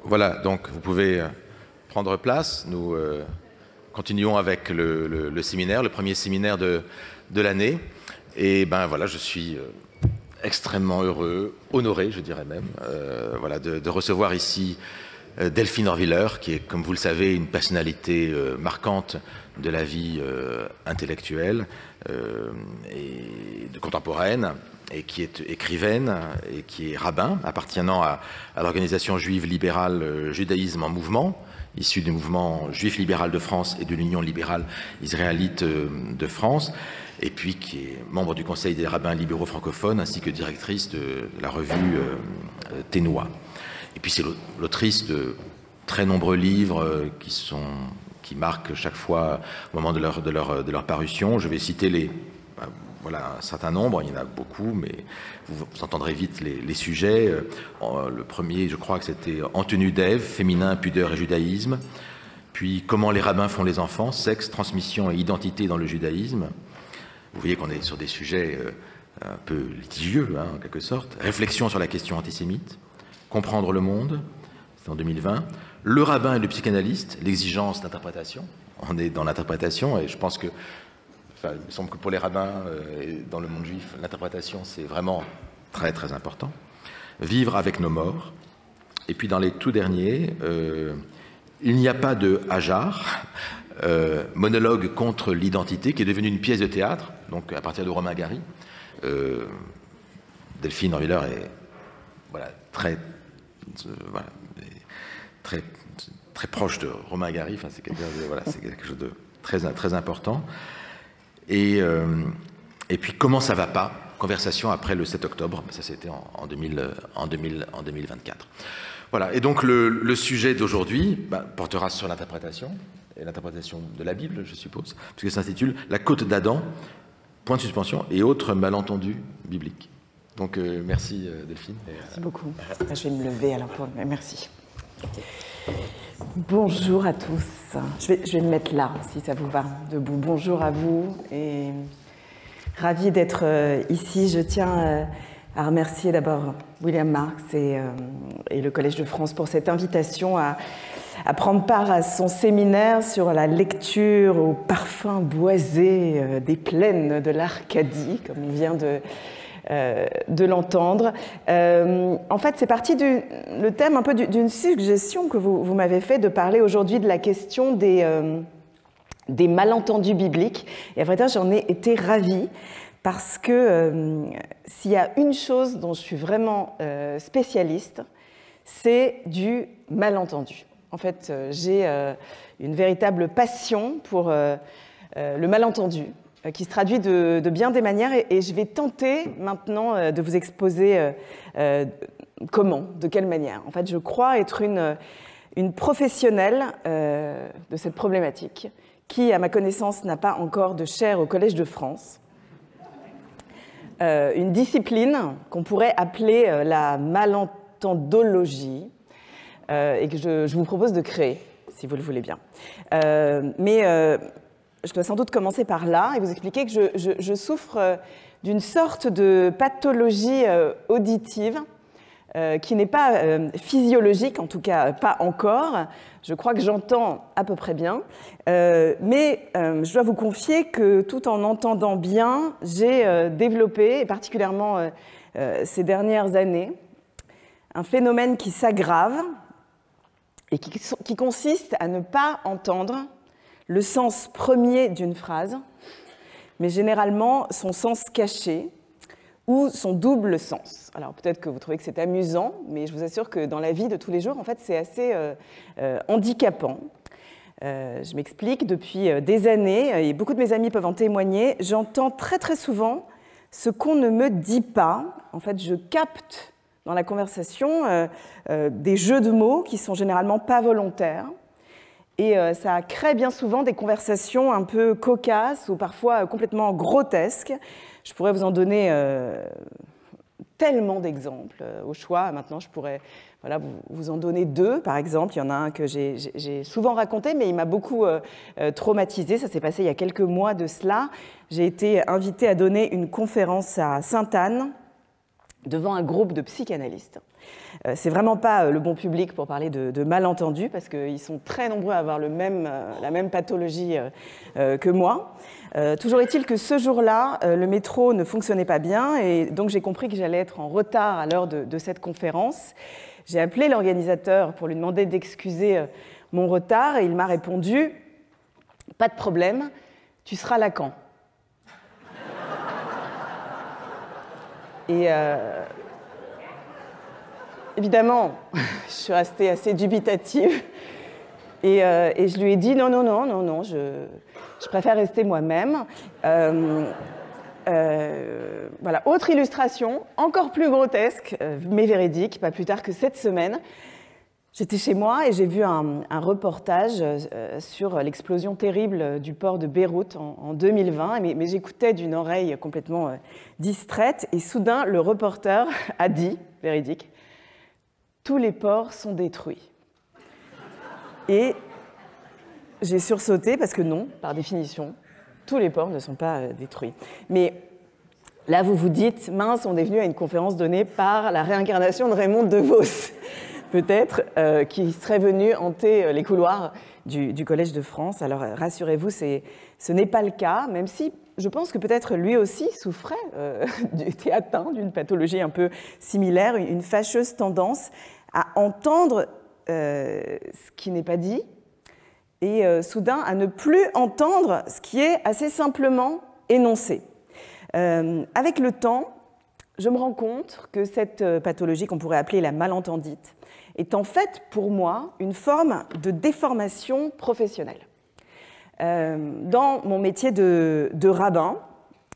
Voilà, donc vous pouvez prendre place. Nous continuons avec le séminaire, le premier séminaire de l'année. Et ben voilà, je suis extrêmement heureux, honoré, je dirais même, voilà, de recevoir ici Delphine Orwiller, qui est, comme vous le savez, une personnalité marquante de la vie intellectuelle et contemporaine, et qui est écrivaine et qui est rabbin, appartenant à l'organisation juive libérale Judaïsme en mouvement, issue du mouvement juif libéral de France et de l'Union libérale israélite de France, et puis qui est membre du Conseil des rabbins libéraux francophones, ainsi que directrice de la revue Ténois. Et puis c'est l'autrice de très nombreux livres qui marquent chaque fois au moment de leur parution. Je vais citer voilà, un certain nombre, il y en a beaucoup, mais vous entendrez vite les sujets. Le premier, je crois que c'était En tenue d'Ève, féminin, pudeur et judaïsme. Puis Comment les rabbins font les enfants, sexe, transmission et identité dans le judaïsme. Vous voyez qu'on est sur des sujets un peu litigieux, hein, en quelque sorte. Réflexion sur la question antisémite. Comprendre le monde, c'est en 2020. Le rabbin et le psychanalyste, l'exigence d'interprétation. On est dans l'interprétation et je pense que, enfin, il me semble que pour les rabbins et dans le monde juif, l'interprétation, c'est vraiment très très important. Vivre avec nos morts. Et puis dans les tout derniers, il n'y a pas de Hajar, monologue contre l'identité, qui est devenu une pièce de théâtre, donc à partir de Romain Gary. Delphine Orwiller est voilà, très proche de Romain Gary, enfin, c'est quelque chose de très important. Et puis comment ça va pas? Conversation après le 7 octobre, ça c'était en 2024. Voilà, et donc le sujet d'aujourd'hui portera sur l'interprétation, et l'interprétation de la Bible, je suppose, puisque ça s'intitule « La côte d'Adam, point de suspension et autres malentendus bibliques ». Donc merci Delphine. Merci beaucoup. Je vais me lever alors, merci. Bonjour à tous. Je vais me mettre là, si ça vous va, debout. Bonjour à vous et ravie d'être ici. Je tiens à remercier d'abord William Marx et le Collège de France pour cette invitation à prendre part à son séminaire sur la lecture au parfum boisé des plaines de l'Arcadie, comme on vient de l'entendre. En fait, c'est parti le thème un peu d'une suggestion que vous m'avez fait de parler aujourd'hui de la question des malentendus bibliques. Et à vrai dire, j'en ai été ravie parce que s'il y a une chose dont je suis vraiment spécialiste, c'est du malentendu. En fait, j'ai une véritable passion pour le malentendu, qui se traduit de bien des manières, et je vais tenter maintenant de vous exposer comment, de quelle manière. En fait, je crois être une professionnelle de cette problématique, qui, à ma connaissance, n'a pas encore de chaire au Collège de France. Une discipline qu'on pourrait appeler la malentendologie, et que je vous propose de créer, si vous le voulez bien. Je dois sans doute commencer par là et vous expliquer que je souffre d'une sorte de pathologie auditive qui n'est pas physiologique, en tout cas pas encore. Je crois que j'entends à peu près bien, mais je dois vous confier que tout en entendant bien, j'ai développé, et particulièrement ces dernières années, un phénomène qui s'aggrave et qui consiste à ne pas entendre le sens premier d'une phrase, mais généralement son sens caché ou son double sens. Alors peut-être que vous trouvez que c'est amusant, mais je vous assure que dans la vie de tous les jours, en fait, c'est assez handicapant. Je m'explique, depuis des années, et beaucoup de mes amis peuvent en témoigner, j'entends très très souvent ce qu'on ne me dit pas. En fait, je capte dans la conversation des jeux de mots qui sont généralement pas volontaires. Et ça crée bien souvent des conversations un peu cocasses ou parfois complètement grotesques. Je pourrais vous en donner tellement d'exemples au choix. Maintenant, je pourrais vous en donner deux, par exemple. Il y en a un que j'ai souvent raconté, mais il m'a beaucoup traumatisée. Ça s'est passé il y a quelques mois de cela. J'ai été invitée à donner une conférence à Sainte-Anne devant un groupe de psychanalystes. C'est vraiment pas le bon public pour parler de malentendus, parce qu'ils sont très nombreux à avoir la même pathologie que moi. Toujours est-il que ce jour-là, le métro ne fonctionnait pas bien, et donc j'ai compris que j'allais être en retard à l'heure de cette conférence. J'ai appelé l'organisateur pour lui demander d'excuser mon retard, et il m'a répondu « Pas de problème, tu seras là quand ?» Et évidemment, je suis restée assez dubitative et je lui ai dit non, je préfère rester moi-même. Voilà, autre illustration, encore plus grotesque, mais véridique, pas plus tard que cette semaine. J'étais chez moi et j'ai vu un reportage sur l'explosion terrible du port de Beyrouth en 2020, mais j'écoutais d'une oreille complètement distraite, et soudain le reporter a dit, véridique, « Tous les ports sont détruits ». Et j'ai sursauté parce que non, par définition, tous les ports ne sont pas détruits. Mais là, vous vous dites, mince, on est venu à une conférence donnée par la réincarnation de Raymond DeVos, peut-être, qui serait venu hanter les couloirs du Collège de France. Alors rassurez-vous, ce n'est pas le cas, même si je pense que peut-être lui aussi souffrait, était atteint d'une pathologie un peu similaire, une fâcheuse tendance à entendre ce qui n'est pas dit, et soudain à ne plus entendre ce qui est assez simplement énoncé. Avec le temps, je me rends compte que cette pathologie qu'on pourrait appeler la malentendite est en fait pour moi une forme de déformation professionnelle. Dans mon métier de rabbin,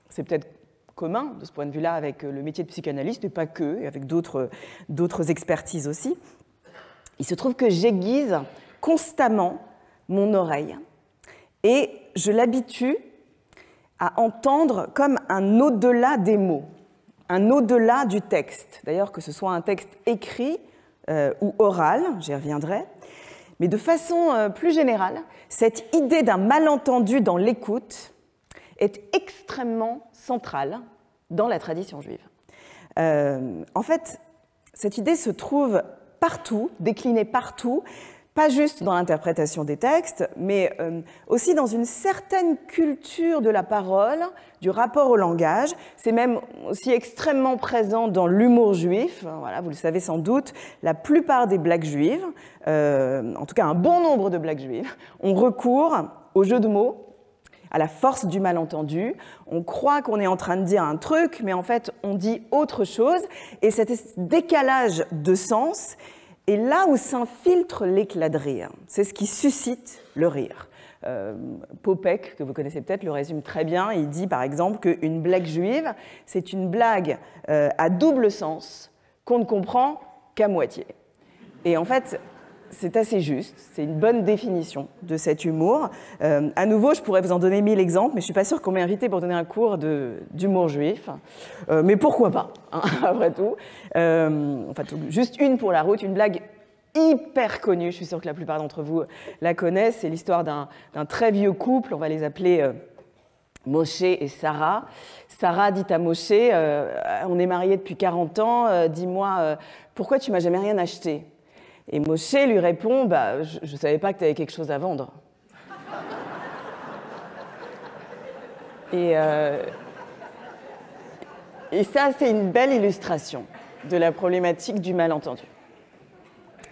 c'est peut-être commun de ce point de vue-là avec le métier de psychanalyste, et pas que, et avec d'autres expertises aussi, il se trouve que j'aiguise constamment mon oreille et je l'habitue à entendre comme un au-delà des mots, un au-delà du texte. D'ailleurs, que ce soit un texte écrit ou oral, j'y reviendrai. Mais de façon plus générale, cette idée d'un malentendu dans l'écoute est extrêmement centrale dans la tradition juive. En fait, cette idée se trouve partout, déclinée partout, pas juste dans l'interprétation des textes, mais aussi dans une certaine culture de la parole, du rapport au langage. C'est même aussi extrêmement présent dans l'humour juif. Voilà, vous le savez sans doute, la plupart des blagues juives, en tout cas un bon nombre de blagues juives, ont recours au jeu de mots, à la force du malentendu. On croit qu'on est en train de dire un truc, mais en fait, on dit autre chose. Et cet décalage de sens est là où s'infiltre l'éclat de rire. C'est ce qui suscite le rire. Popek, que vous connaissez peut-être, le résume très bien. Il dit par exemple qu'une blague juive, c'est une blague à double sens qu'on ne comprend qu'à moitié. Et en fait, c'est assez juste, c'est une bonne définition de cet humour. À nouveau, je pourrais vous en donner 1000 exemples, mais je ne suis pas sûre qu'on m'ait invité pour donner un cours d'humour juif. Mais pourquoi pas, hein, après tout. Enfin, juste une pour la route, une blague hyper connue, je suis sûre que la plupart d'entre vous la connaissent. C'est l'histoire d'un très vieux couple, on va les appeler Moshe et Sarah. Sarah dit à Moshe, on est mariés depuis 40 ans, dis-moi, pourquoi tu m'as jamais rien acheté ? Et Moshe lui répond, je ne savais pas que tu avais quelque chose à vendre. Et ça, c'est une belle illustration de la problématique du malentendu.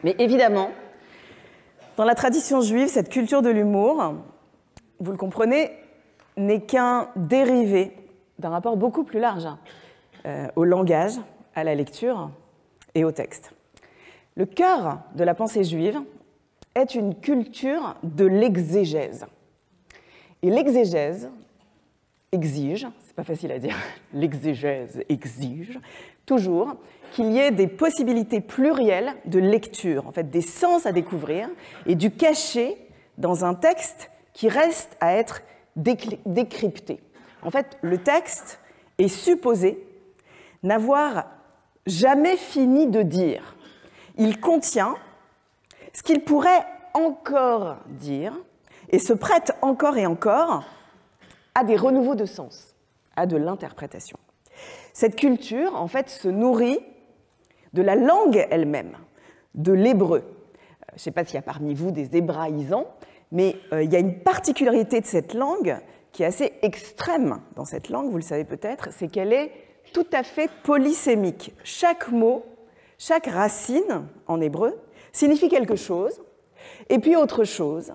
Mais évidemment, dans la tradition juive, cette culture de l'humour, vous le comprenez, n'est qu'un dérivé d'un rapport beaucoup plus large au langage, à la lecture et au texte. Le cœur de la pensée juive est une culture de l'exégèse. Et l'exégèse exige, c'est pas facile à dire, l'exégèse exige toujours qu'il y ait des possibilités plurielles de lecture, en fait des sens à découvrir et du cachet dans un texte qui reste à être décrypté. En fait, le texte est supposé n'avoir jamais fini de dire. Il contient ce qu'il pourrait encore dire et se prête encore et encore à des renouveaux de sens, à de l'interprétation. Cette culture, en fait, se nourrit de la langue elle-même, de l'hébreu. Je ne sais pas s'il y a parmi vous des hébraïsants, mais il y a une particularité de cette langue qui est assez extrême dans cette langue, vous le savez peut-être, c'est qu'elle est tout à fait polysémique. Chaque mot, chaque racine en hébreu signifie quelque chose, et puis autre chose,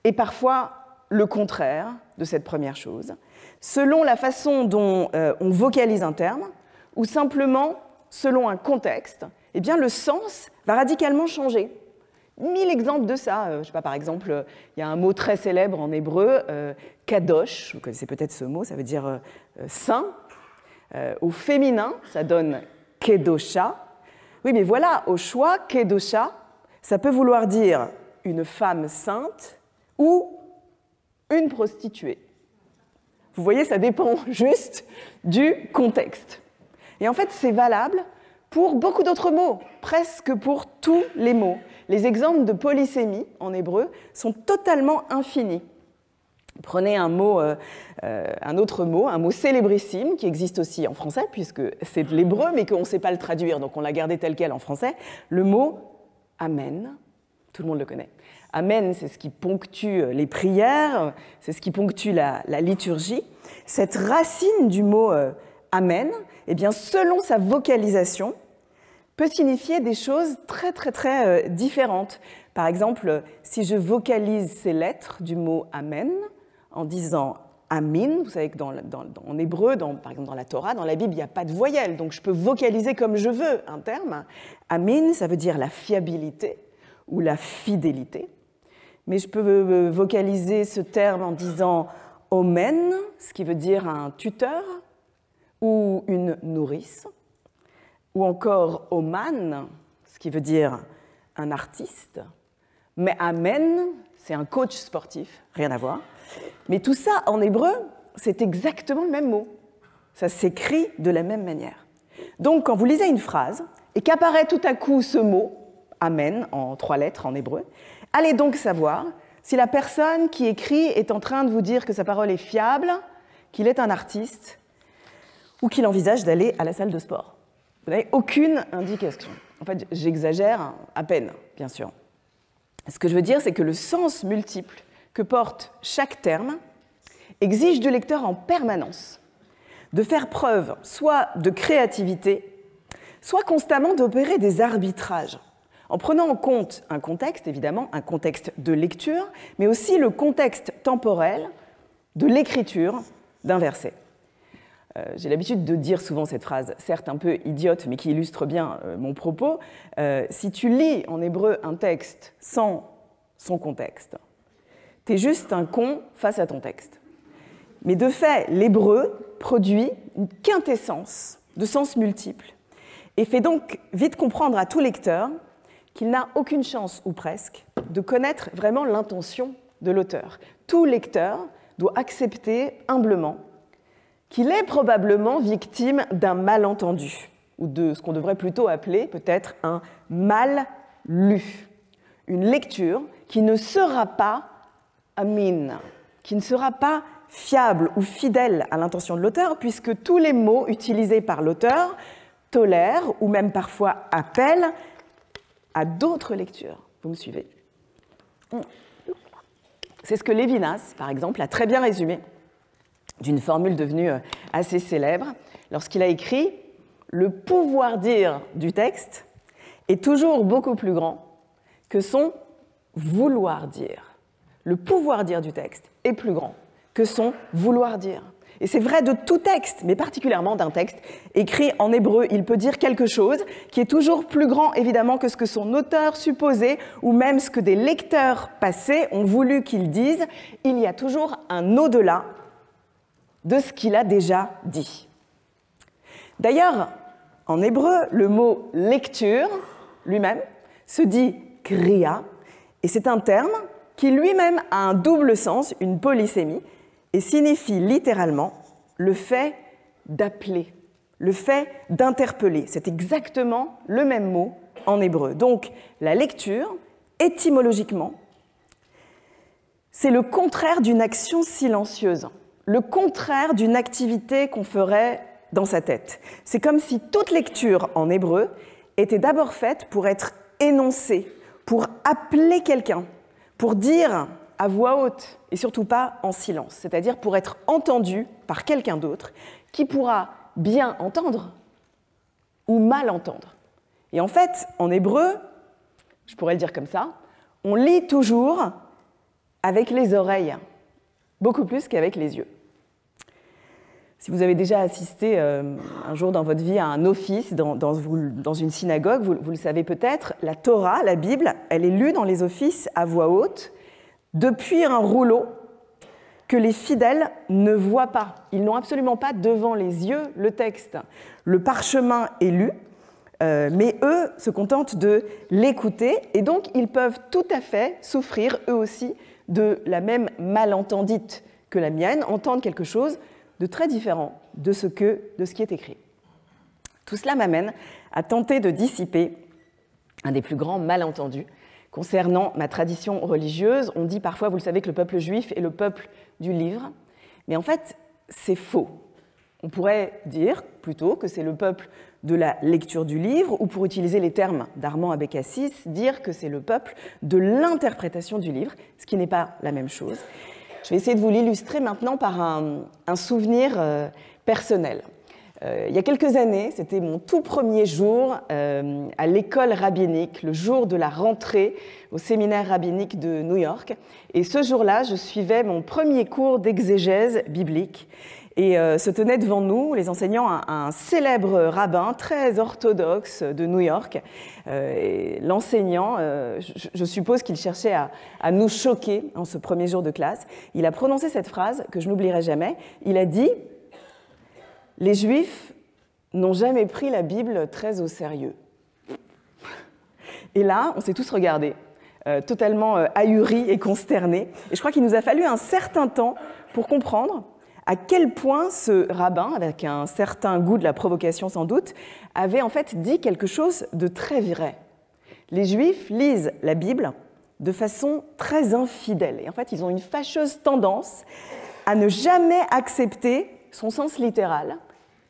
et parfois le contraire de cette première chose, selon la façon dont on vocalise un terme, ou simplement selon un contexte, eh bien le sens va radicalement changer. 1000 exemples de ça. Je sais pas, par exemple, il y a un mot très célèbre en hébreu, kadosh, vous connaissez peut-être ce mot, ça veut dire saint. Au féminin, ça donne kedosha. Oui, mais voilà, au choix, kedosha, ça peut vouloir dire une femme sainte ou une prostituée. Vous voyez, ça dépend juste du contexte. Et en fait, c'est valable pour beaucoup d'autres mots, presque pour tous les mots. Les exemples de polysémie en hébreu sont totalement infinis. Prenez un autre mot, un mot célébrissime qui existe aussi en français, puisque c'est de l'hébreu, mais qu'on ne sait pas le traduire, donc on l'a gardé tel quel en français. Le mot « amen », tout le monde le connaît. « Amen », c'est ce qui ponctue les prières, c'est ce qui ponctue la liturgie. Cette racine du mot « amen », eh bien, selon sa vocalisation, peut signifier des choses très, très, très différentes. Par exemple, si je vocalise ces lettres du mot « amen », en disant « amin », vous savez qu'en hébreu, par exemple dans la Torah, dans la Bible, il n'y a pas de voyelle, donc je peux vocaliser comme je veux un terme. « Amin », ça veut dire la fiabilité ou la fidélité. Mais je peux vocaliser ce terme en disant « omen », ce qui veut dire un tuteur ou une nourrice, ou encore « oman », ce qui veut dire un artiste. Mais « amen », c'est un coach sportif, rien à voir. Mais tout ça, en hébreu, c'est exactement le même mot. Ça s'écrit de la même manière. Donc, quand vous lisez une phrase et qu'apparaît tout à coup ce mot, « amen », en 3 lettres en hébreu, allez donc savoir si la personne qui écrit est en train de vous dire que sa parole est fiable, qu'il est un artiste ou qu'il envisage d'aller à la salle de sport. Vous n'avez aucune indication. En fait, j'exagère à peine, bien sûr. Ce que je veux dire, c'est que le sens multiple que porte chaque terme exige du lecteur en permanence de faire preuve soit de créativité, soit constamment d'opérer des arbitrages, en prenant en compte un contexte, évidemment, un contexte de lecture, mais aussi le contexte temporel de l'écriture d'un verset. J'ai l'habitude de dire souvent cette phrase, certes un peu idiote, mais qui illustre bien mon propos. Si tu lis en hébreu un texte sans son contexte, t'es juste un con face à ton texte. Mais de fait, l'hébreu produit une quintessence de sens multiples et fait donc vite comprendre à tout lecteur qu'il n'a aucune chance, ou presque, de connaître vraiment l'intention de l'auteur. Tout lecteur doit accepter humblement qu'il est probablement victime d'un malentendu, ou de ce qu'on devrait plutôt appeler peut-être un mal lu. Une lecture qui ne sera pas amin, qui ne sera pas fiable ou fidèle à l'intention de l'auteur, puisque tous les mots utilisés par l'auteur tolèrent ou même parfois appellent à d'autres lectures. Vous me suivez? C'est ce que Lévinas, par exemple, a très bien résumé d'une formule devenue assez célèbre, lorsqu'il a écrit « Le pouvoir dire du texte est toujours beaucoup plus grand que son vouloir dire. » Le pouvoir dire du texte est plus grand que son vouloir dire. Et c'est vrai de tout texte, mais particulièrement d'un texte écrit en hébreu. Il peut dire quelque chose qui est toujours plus grand, évidemment, que ce que son auteur supposait, ou même ce que des lecteurs passés ont voulu qu'il dise. Il y a toujours un au-delà de ce qu'il a déjà dit. D'ailleurs, en hébreu, le mot « lecture » lui-même se dit « kriya », et c'est un terme qui lui-même a un double sens, une polysémie, et signifie littéralement le fait d'appeler, le fait d'interpeller. C'est exactement le même mot en hébreu. Donc, la lecture, étymologiquement, c'est le contraire d'une action silencieuse, le contraire d'une activité qu'on ferait dans sa tête. C'est comme si toute lecture en hébreu était d'abord faite pour être énoncée, pour appeler quelqu'un, pour dire à voix haute et surtout pas en silence, c'est-à-dire pour être entendu par quelqu'un d'autre qui pourra bien entendre ou mal entendre. Et en fait, en hébreu, je pourrais le dire comme ça, on lit toujours avec les oreilles, beaucoup plus qu'avec les yeux. Si vous avez déjà assisté un jour dans votre vie à un office dans une synagogue, vous le savez peut-être, la Torah, la Bible, elle est lue dans les offices à voix haute depuis un rouleau que les fidèles ne voient pas. Ils n'ont absolument pas devant les yeux le texte. Le parchemin est lu, mais eux se contentent de l'écouter et donc ils peuvent tout à fait souffrir eux aussi de la même malentendite que la mienne, entendre quelque chose de très différent de ce qui est écrit. Tout cela m'amène à tenter de dissiper un des plus grands malentendus concernant ma tradition religieuse. On dit parfois, vous le savez, que le peuple juif est le peuple du livre, mais en fait, c'est faux. On pourrait dire plutôt que c'est le peuple de la lecture du livre, ou pour utiliser les termes d'Armand Abécassis, dire que c'est le peuple de l'interprétation du livre, ce qui n'est pas la même chose. Je vais essayer de vous l'illustrer maintenant par un souvenir personnel. Il y a quelques années, c'était mon tout premier jour à l'école rabbinique, le jour de la rentrée au séminaire rabbinique de New York. Et ce jour-là, je suivais mon premier cours d'exégèse biblique. Et se tenait devant nous, les enseignants, un célèbre rabbin très orthodoxe de New York. Et l'enseignant, je suppose qu'il cherchait à nous choquer en ce premier jour de classe. Il a prononcé cette phrase que je n'oublierai jamais. Il a dit « Les Juifs n'ont jamais pris la Bible très au sérieux. » Et là, on s'est tous regardés, totalement ahuris et consternés. Et je crois qu'il nous a fallu un certain temps pour comprendre à quel point ce rabbin, avec un certain goût de la provocation sans doute, avait en fait dit quelque chose de très vrai. Les Juifs lisent la Bible de façon très infidèle. Et en fait, ils ont une fâcheuse tendance à ne jamais accepter son sens littéral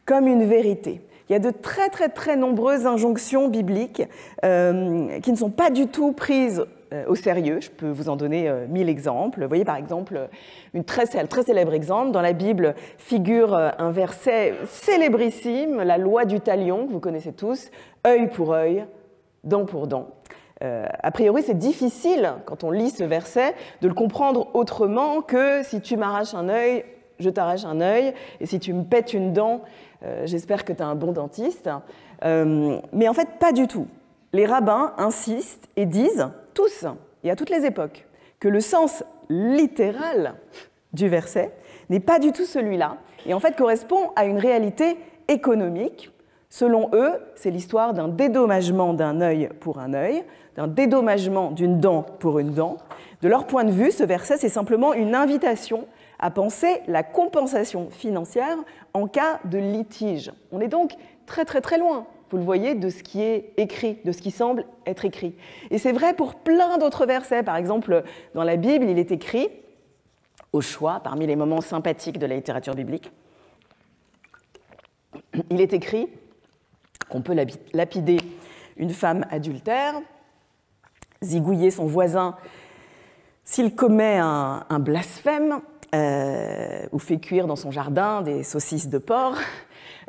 comme une vérité. Il y a de très très très nombreuses injonctions bibliques qui ne sont pas du tout prises au sérieux. Je peux vous en donner 1000 exemples. Vous voyez par exemple un très célèbre exemple. Dans la Bible figure un verset célébrissime, la loi du talion, que vous connaissez tous, œil pour œil, dent pour dent. A priori, c'est difficile, quand on lit ce verset, de le comprendre autrement que si tu m'arraches un œil, je t'arrache un œil, et si tu me pètes une dent, j'espère que tu as un bon dentiste. Mais en fait, pas du tout. Les rabbins insistent et disent, tous et à toutes les époques, que le sens littéral du verset n'est pas du tout celui-là, et en fait correspond à une réalité économique. Selon eux, c'est l'histoire d'un dédommagement d'un œil pour un œil, d'un dédommagement d'une dent pour une dent. De leur point de vue, ce verset, c'est simplement une invitation à penser la compensation financière en cas de litige. On est donc très très très loin, vous le voyez, de ce qui est écrit, de ce qui semble être écrit. Et c'est vrai pour plein d'autres versets. Par exemple, dans la Bible, il est écrit, au choix, parmi les moments sympathiques de la littérature biblique, il est écrit qu'on peut lapider une femme adultère, zigouiller son voisin s'il commet un blasphème, ou fait cuire dans son jardin des saucisses de porc.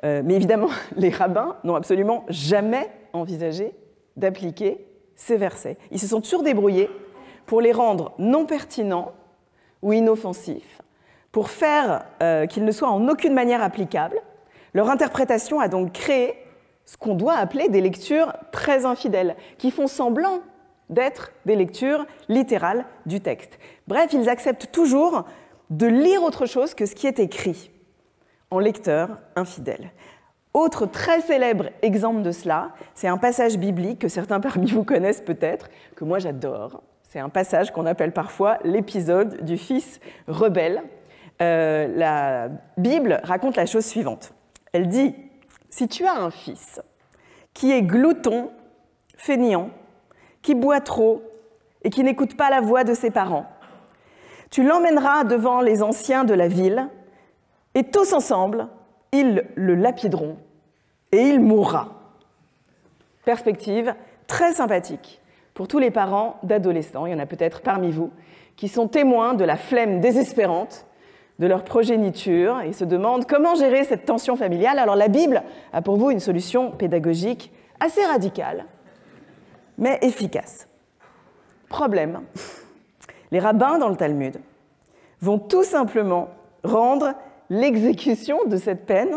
Mais évidemment, les rabbins n'ont absolument jamais envisagé d'appliquer ces versets. Ils se sont toujours débrouillés pour les rendre non pertinents ou inoffensifs, pour faire qu'ils ne soient en aucune manière applicables. Leur interprétation a donc créé ce qu'on doit appeler des lectures très infidèles, qui font semblant d'être des lectures littérales du texte. Bref, ils acceptent toujours de lire autre chose que ce qui est écrit, en lecteur infidèle. Autre très célèbre exemple de cela, c'est un passage biblique que certains parmi vous connaissent peut-être, que moi j'adore. C'est un passage qu'on appelle parfois l'épisode du fils rebelle. La Bible raconte la chose suivante. Elle dit « Si tu as un fils qui est glouton, fainéant, qui boit trop et qui n'écoute pas la voix de ses parents, tu l'emmèneras devant les anciens de la ville et tous ensemble, ils le lapideront et il mourra. Perspective très sympathique pour tous les parents d'adolescents, il y en a peut-être parmi vous, qui sont témoins de la flemme désespérante de leur progéniture et se demandent comment gérer cette tension familiale. Alors la Bible a pour vous une solution pédagogique assez radicale, mais efficace. Problème, les rabbins dans le Talmud vont tout simplement rendre l'exécution de cette peine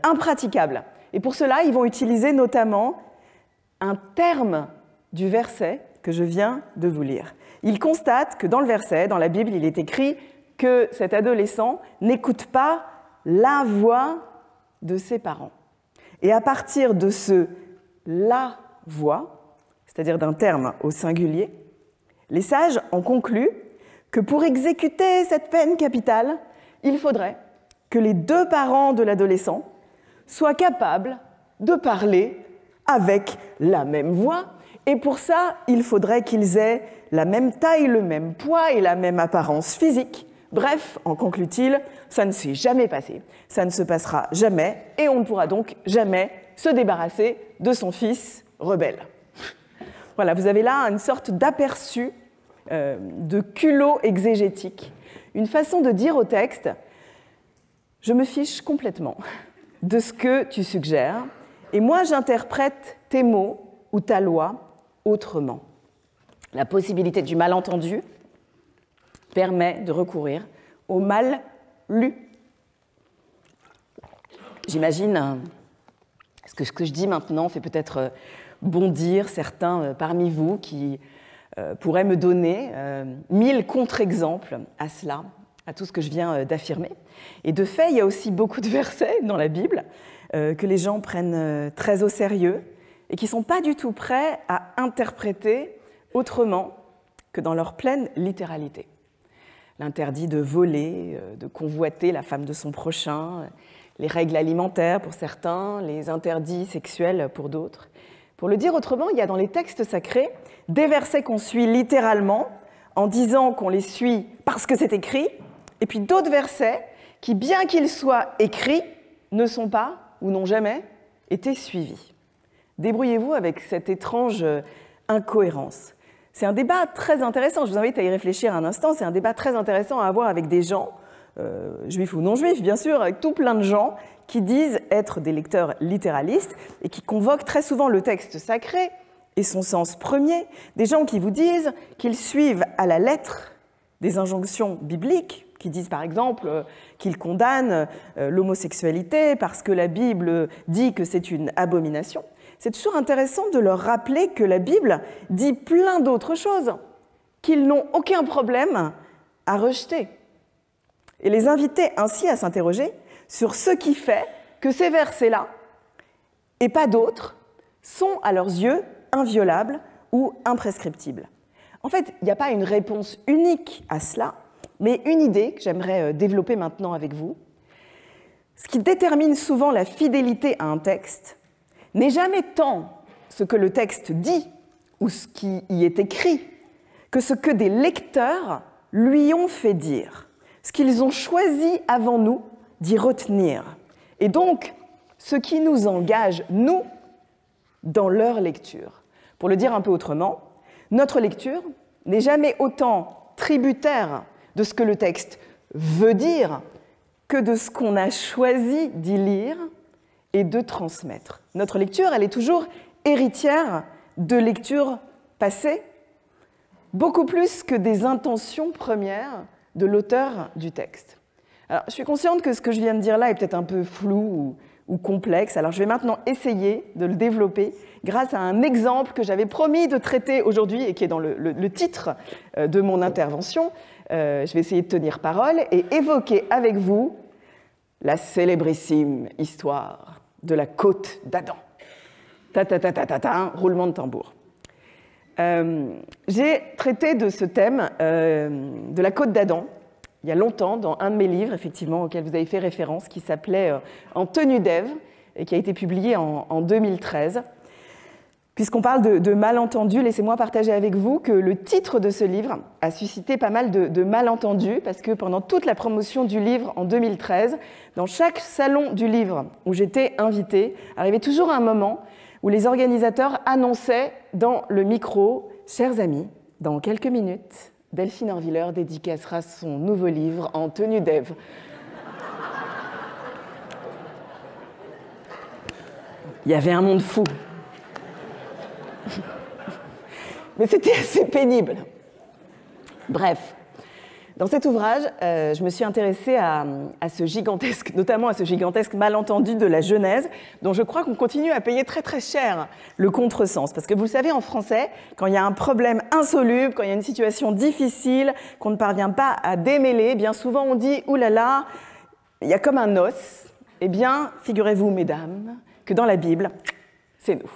impraticable. Et pour cela, ils vont utiliser notamment un terme du verset que je viens de vous lire. Ils constatent que dans le verset, dans la Bible, il est écrit que cet adolescent n'écoute pas la voix de ses parents. Et à partir de ce « la voix », c'est-à-dire d'un terme au singulier, les sages en concluent que pour exécuter cette peine capitale, il faudrait que les deux parents de l'adolescent soient capables de parler avec la même voix. Et pour ça, il faudrait qu'ils aient la même taille, le même poids et la même apparence physique. Bref, en conclut-il, ça ne s'est jamais passé, ça ne se passera jamais, et on ne pourra donc jamais se débarrasser de son fils rebelle. Voilà, vous avez là une sorte d'aperçu de culot exégétique, une façon de dire au texte « je me fiche complètement de ce que tu suggères, et moi j'interprète tes mots ou ta loi autrement ». La possibilité du malentendu permet de recourir au mal lu. J'imagine que ce que je dis maintenant fait peut-être bondir certains parmi vous qui pourraient me donner 1000 contre-exemples à cela, à tout ce que je viens d'affirmer. Et de fait, il y a aussi beaucoup de versets dans la Bible que les gens prennent très au sérieux et qui ne sont pas du tout prêts à interpréter autrement que dans leur pleine littéralité. L'interdit de voler, de convoiter la femme de son prochain, les règles alimentaires pour certains, les interdits sexuels pour d'autres. Pour le dire autrement, il y a dans les textes sacrés des versets qu'on suit littéralement en disant qu'on les suit parce que c'est écrit, et puis d'autres versets qui, bien qu'ils soient écrits, ne sont pas ou n'ont jamais été suivis. Débrouillez-vous avec cette étrange incohérence. C'est un débat très intéressant, je vous invite à y réfléchir un instant, c'est un débat très intéressant à avoir avec des gens, juifs ou non juifs bien sûr, avec tout plein de gens qui disent être des lecteurs littéralistes et qui convoquent très souvent le texte sacré et son sens premier, des gens qui vous disent qu'ils suivent à la lettre des injonctions bibliques, qui disent par exemple qu'ils condamnent l'homosexualité parce que la Bible dit que c'est une abomination. C'est toujours intéressant de leur rappeler que la Bible dit plein d'autres choses, qu'ils n'ont aucun problème à rejeter. Et les inviter ainsi à s'interroger sur ce qui fait que ces versets-là, et pas d'autres, sont à leurs yeux inviolables ou imprescriptibles. En fait, il n'y a pas une réponse unique à cela, mais une idée que j'aimerais développer maintenant avec vous. Ce qui détermine souvent la fidélité à un texte n'est jamais tant ce que le texte dit ou ce qui y est écrit que ce que des lecteurs lui ont fait dire, ce qu'ils ont choisi avant nous d'y retenir, et donc ce qui nous engage, nous, dans leur lecture. Pour le dire un peu autrement, notre lecture n'est jamais autant tributaire de ce que le texte veut dire que de ce qu'on a choisi d'y lire et de transmettre. Notre lecture, elle est toujours héritière de lectures passées, beaucoup plus que des intentions premières de l'auteur du texte. Alors, je suis consciente que ce que je viens de dire là est peut-être un peu flou ou complexe, alors je vais maintenant essayer de le développer grâce à un exemple que j'avais promis de traiter aujourd'hui et qui est dans le titre de mon intervention. Je vais essayer de tenir parole et évoquer avec vous la célébrissime histoire de la côte d'Adam. Roulement de tambour. J'ai traité de ce thème de la côte d'Adam il y a longtemps dans un de mes livres, effectivement, auquel vous avez fait référence, qui s'appelait « En tenue d'Ève » et qui a été publié en 2013. Puisqu'on parle de malentendus, laissez-moi partager avec vous que le titre de ce livre a suscité pas mal de malentendus, parce que pendant toute la promotion du livre en 2013, dans chaque salon du livre où j'étais invitée, arrivait toujours un moment où les organisateurs annonçaient dans le micro « Chers amis, dans quelques minutes, Delphine Orviller dédicacera son nouveau livre en tenue d'Ève. » Il y avait un monde fou. Mais c'était assez pénible. Bref, dans cet ouvrage, je me suis intéressée à ce gigantesque, notamment à ce gigantesque malentendu de la Genèse, dont je crois qu'on continue à payer très très cher le contresens. Parce que vous le savez, en français, quand il y a un problème insoluble, quand il y a une situation difficile, qu'on ne parvient pas à démêler, bien souvent on dit « Ouh là là, il y a comme un os ». Eh bien, figurez-vous, mesdames, que dans la Bible, c'est nous.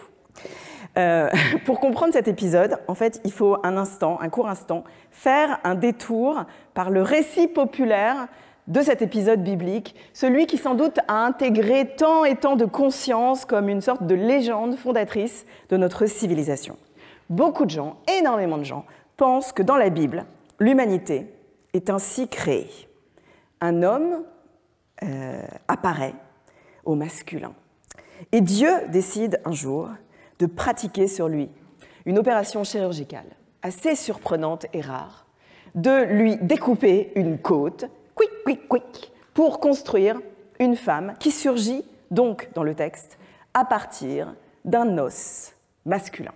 Pour comprendre cet épisode, en fait, il faut un court instant, faire un détour par le récit populaire de cet épisode biblique, celui qui sans doute a intégré tant et tant de conscience comme une sorte de légende fondatrice de notre civilisation. Beaucoup de gens, énormément de gens, pensent que dans la Bible, l'humanité est ainsi créée. Un homme apparaît au masculin. Et Dieu décide un jour de pratiquer sur lui une opération chirurgicale assez surprenante et rare, de lui découper une côte, pour construire une femme qui surgit donc dans le texte à partir d'un os masculin.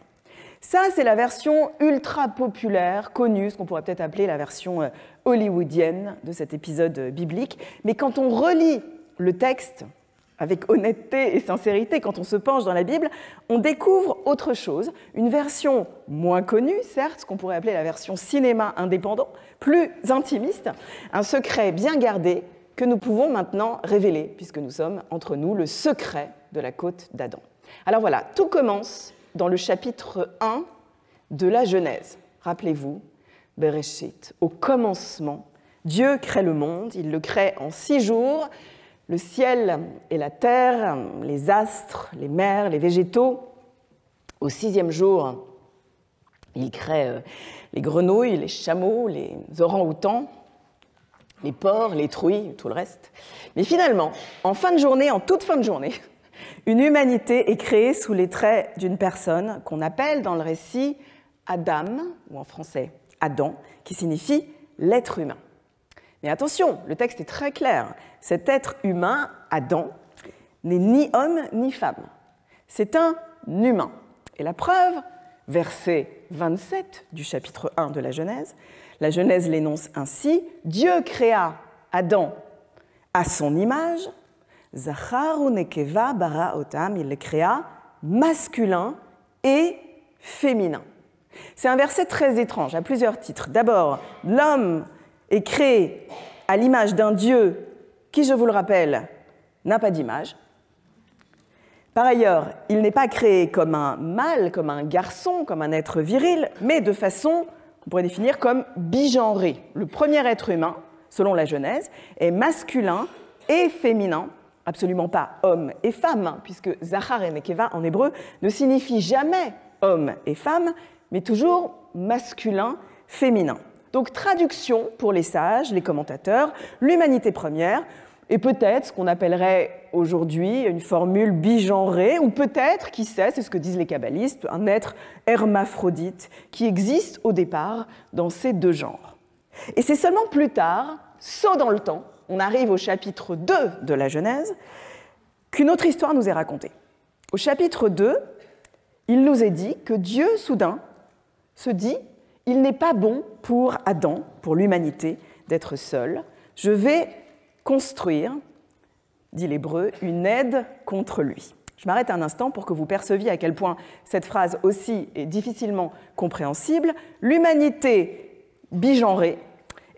Ça, c'est la version ultra populaire, connue, ce qu'on pourrait peut-être appeler la version hollywoodienne de cet épisode biblique. Mais quand on relit le texte avec honnêteté et sincérité, quand on se penche dans la Bible, on découvre autre chose, une version moins connue, certes, ce qu'on pourrait appeler la version cinéma indépendant, plus intimiste, un secret bien gardé que nous pouvons maintenant révéler, puisque nous sommes entre nous le secret de la côte d'Adam. Alors voilà, tout commence dans le chapitre 1 de la Genèse. Rappelez-vous, Bereshit, au commencement, Dieu crée le monde, il le crée en 6 jours, le ciel et la terre, les astres, les mers, les végétaux. Au 6e jour, il crée les grenouilles, les chameaux, les orang-outans, les porcs, les truies, tout le reste. Mais finalement, en toute fin de journée, une humanité est créée sous les traits d'une personne qu'on appelle dans le récit Adam, ou en français Adam, qui signifie l'être humain. Mais attention, le texte est très clair. Cet être humain, Adam, n'est ni homme ni femme. C'est un humain. Et la preuve, verset 27 du chapitre 1 de la Genèse l'énonce ainsi, Dieu créa Adam à son image, Zachar ou Nekeva bara otam, il le créa masculin et féminin. C'est un verset très étrange, à plusieurs titres. D'abord, l'homme est créé à l'image d'un Dieu qui, je vous le rappelle, n'a pas d'image. Par ailleurs, il n'est pas créé comme un mâle, comme un garçon, comme un être viril, mais de façon qu'on pourrait définir comme bigenrée. Le premier être humain, selon la Genèse, est masculin et féminin, absolument pas homme et femme, puisque Zachar et Nekeva en hébreu ne signifient jamais homme et femme, mais toujours masculin, féminin. Donc traduction pour les sages, les commentateurs, l'humanité première, et peut-être ce qu'on appellerait aujourd'hui une formule bigenrée, ou peut-être, qui sait, c'est ce que disent les kabbalistes, un être hermaphrodite qui existe au départ dans ces deux genres. Et c'est seulement plus tard, saut dans le temps, on arrive au chapitre 2 de la Genèse, qu'une autre histoire nous est racontée. Au chapitre 2, il nous est dit que Dieu, soudain, se dit « Il n'est pas bon pour Adam, pour l'humanité, d'être seul. Je vais construire, dit l'hébreu, une aide contre lui. » Je m'arrête un instant pour que vous perceviez à quel point cette phrase aussi est difficilement compréhensible. L'humanité bigenrée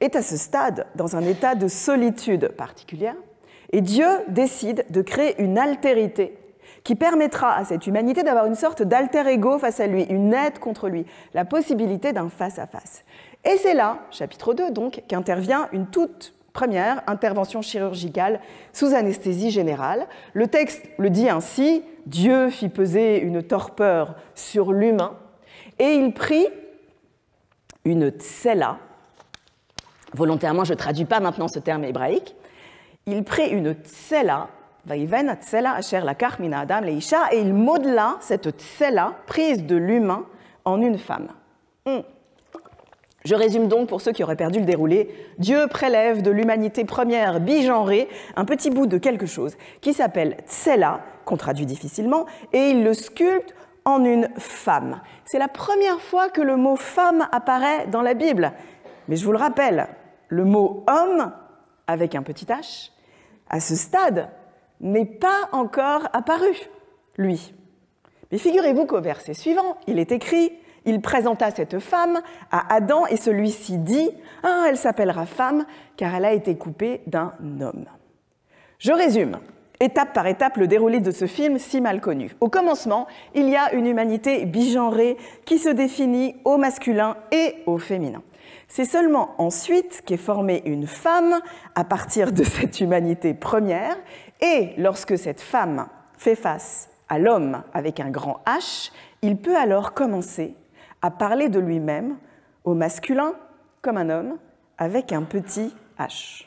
est à ce stade dans un état de solitude particulière et Dieu décide de créer une altérité qui permettra à cette humanité d'avoir une sorte d'alter ego face à lui, une aide contre lui, la possibilité d'un face-à-face. Et c'est là, chapitre 2 donc, qu'intervient une toute première intervention chirurgicale sous anesthésie générale. Le texte le dit ainsi, Dieu fit peser une torpeur sur l'humain et il prit une tsela. Volontairement, je ne traduis pas maintenant ce terme hébraïque. Il prit une tsela, vaïven tsela asher lakach min adam leisha, et il modela cette tsela prise de l'humain en une femme. Je résume donc pour ceux qui auraient perdu le déroulé. Dieu prélève de l'humanité première bigenrée un petit bout de quelque chose qui s'appelle tsela, qu'on traduit difficilement, et il le sculpte en une femme. C'est la première fois que le mot femme apparaît dans la Bible. Mais je vous le rappelle, le mot homme, avec un petit h, à ce stade, n'est pas encore apparu, lui. Mais figurez-vous qu'au verset suivant, il est écrit « Il présenta cette femme à Adam et celui-ci dit « Ah, elle s'appellera femme, car elle a été coupée d'un homme. » Je résume, étape par étape, le déroulé de ce film si mal connu. Au commencement, il y a une humanité bigenrée qui se définit au masculin et au féminin. C'est seulement ensuite qu'est formée une femme à partir de cette humanité première, et lorsque cette femme fait face à l'homme avec un grand H, il peut alors commencer à parler de lui-même au masculin comme un homme avec un petit h.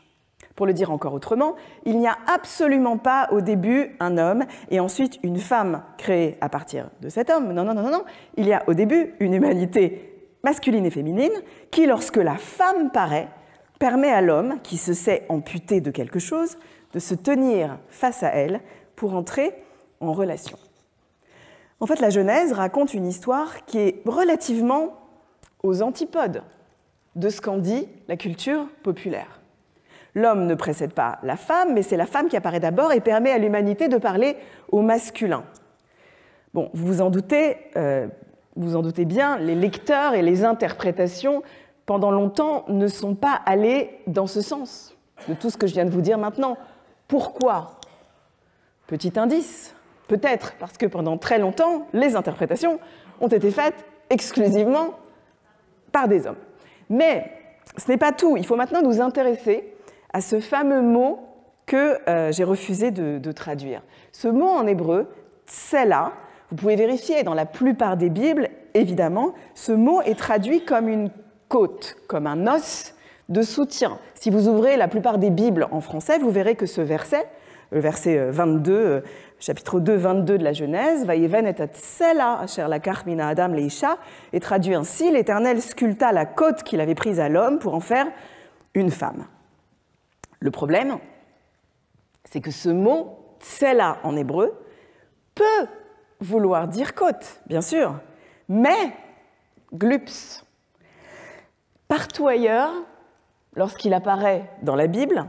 Pour le dire encore autrement, il n'y a absolument pas au début un homme et ensuite une femme créée à partir de cet homme. Non, non, non, non, non. Il y a au début une humanité masculine et féminine qui, lorsque la femme paraît, permet à l'homme, qui se sait amputé de quelque chose, de se tenir face à elle pour entrer en relation. En fait, la Genèse raconte une histoire qui est relativement aux antipodes de ce qu'en dit la culture populaire. L'homme ne précède pas la femme, mais c'est la femme qui apparaît d'abord et permet à l'humanité de parler au masculin. Bon, vous vous en doutez bien, les lecteurs et les interprétations, pendant longtemps, ne sont pas allés dans ce sens, de tout ce que je viens de vous dire maintenant. Pourquoi ? Petit indice, peut-être parce que pendant très longtemps, les interprétations ont été faites exclusivement par des hommes. Mais ce n'est pas tout. Il faut maintenant nous intéresser à ce fameux mot que j'ai refusé de traduire. Ce mot en hébreu, tsela, vous pouvez vérifier dans la plupart des Bibles, évidemment, ce mot est traduit comme une côte, comme un os de soutien. Si vous ouvrez la plupart des Bibles en français, vous verrez que ce verset, le verset 22, chapitre 2, 22 de la Genèse, Vaïven et tsela asher lakach min adam leisha, est traduit ainsi, l'Éternel sculpta la côte qu'il avait prise à l'homme pour en faire une femme. Le problème, c'est que ce mot tsela en hébreu peut vouloir dire côte, bien sûr, mais glups. Partout ailleurs, lorsqu'il apparaît dans la Bible,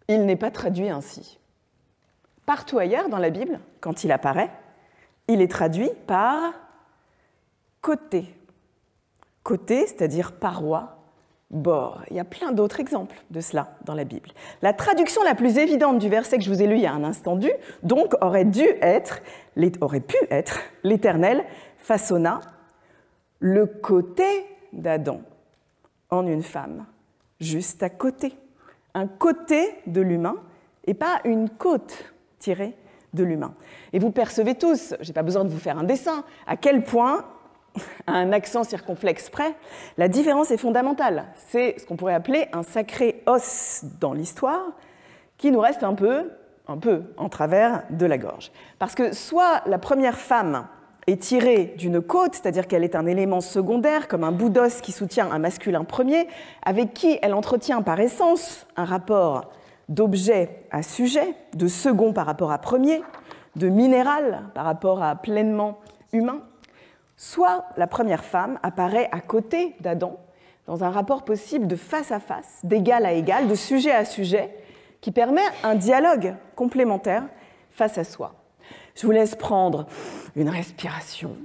il n'est pas traduit ainsi. Partout ailleurs dans la Bible, quand il apparaît, il est traduit par côté. Côté, c'est-à-dire paroi, bord. Il y a plein d'autres exemples de cela dans la Bible. La traduction la plus évidente du verset que je vous ai lu il y a un instant donc aurait pu être l'Éternel façonna le côté d'Adam en une femme, juste à côté. Un côté de l'humain et pas une côte tirée de l'humain. Et vous percevez tous, je n'ai pas besoin de vous faire un dessin, à quel point, à un accent circonflexe près, la différence est fondamentale. C'est ce qu'on pourrait appeler un sacré os dans l'histoire qui nous reste un peu en travers de la gorge. Parce que soit la première femme est tirée d'une côte, c'est-à-dire qu'elle est un élément secondaire, comme un bout d'os qui soutient un masculin premier, avec qui elle entretient par essence un rapport d'objet à sujet, de second par rapport à premier, de minéral par rapport à pleinement humain, soit la première femme apparaît à côté d'Adam, dans un rapport possible de face à face, d'égal à égal, de sujet à sujet, qui permet un dialogue complémentaire face à soi. Je vous laisse prendre une respiration,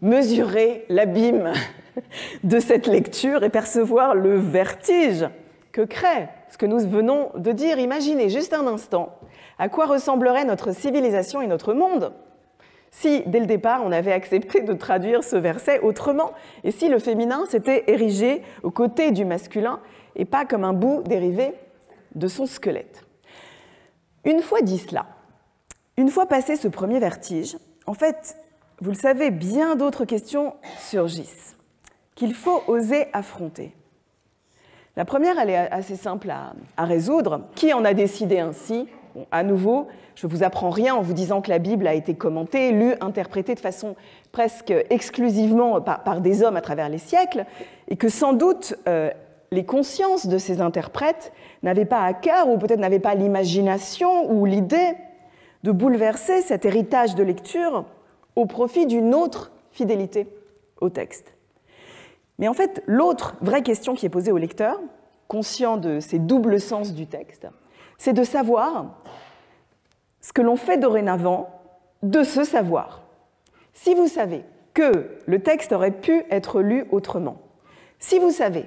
mesurer l'abîme de cette lecture et percevoir le vertige que crée ce que nous venons de dire. Imaginez juste un instant à quoi ressemblerait notre civilisation et notre monde si, dès le départ, on avait accepté de traduire ce verset autrement et si le féminin s'était érigé aux côtés du masculin et pas comme un bout dérivé de son squelette. Une fois dit cela, une fois passé ce premier vertige, en fait, vous le savez, bien d'autres questions surgissent, qu'il faut oser affronter. La première, elle est assez simple à résoudre. Qui en a décidé ainsi? Bon, à nouveau, je ne vous apprends rien en vous disant que la Bible a été commentée, lue, interprétée de façon presque exclusivement par des hommes à travers les siècles, et que sans doute les consciences de ces interprètes n'avaient pas à cœur, ou peut-être n'avaient pas l'imagination ou l'idée de bouleverser cet héritage de lecture au profit d'une autre fidélité au texte. Mais en fait, l'autre vraie question qui est posée au lecteur, conscient de ces doubles sens du texte, c'est de savoir ce que l'on fait dorénavant de ce savoir. Si vous savez que le texte aurait pu être lu autrement, si vous savez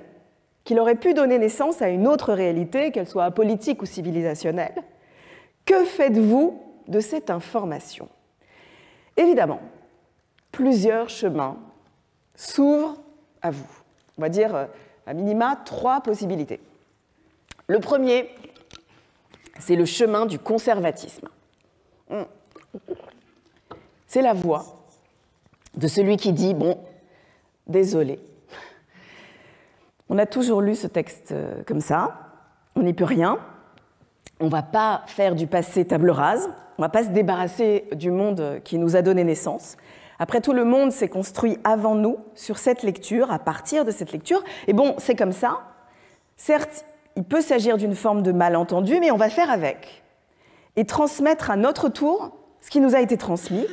qu'il aurait pu donner naissance à une autre réalité, qu'elle soit politique ou civilisationnelle, que faites-vous de cette information? Évidemment, plusieurs chemins s'ouvrent à vous. On va dire, à minima, 3 possibilités. Le premier, c'est le chemin du conservatisme. C'est la voix de celui qui dit « bon, désolé, on a toujours lu ce texte comme ça, on n'y peut rien, on ne va pas faire du passé table rase, on ne va pas se débarrasser du monde qui nous a donné naissance. Après tout, le monde s'est construit avant nous sur cette lecture, à partir de cette lecture. Et bon, c'est comme ça. Certes, il peut s'agir d'une forme de malentendu, mais on va faire avec. Et transmettre à notre tour ce qui nous a été transmis,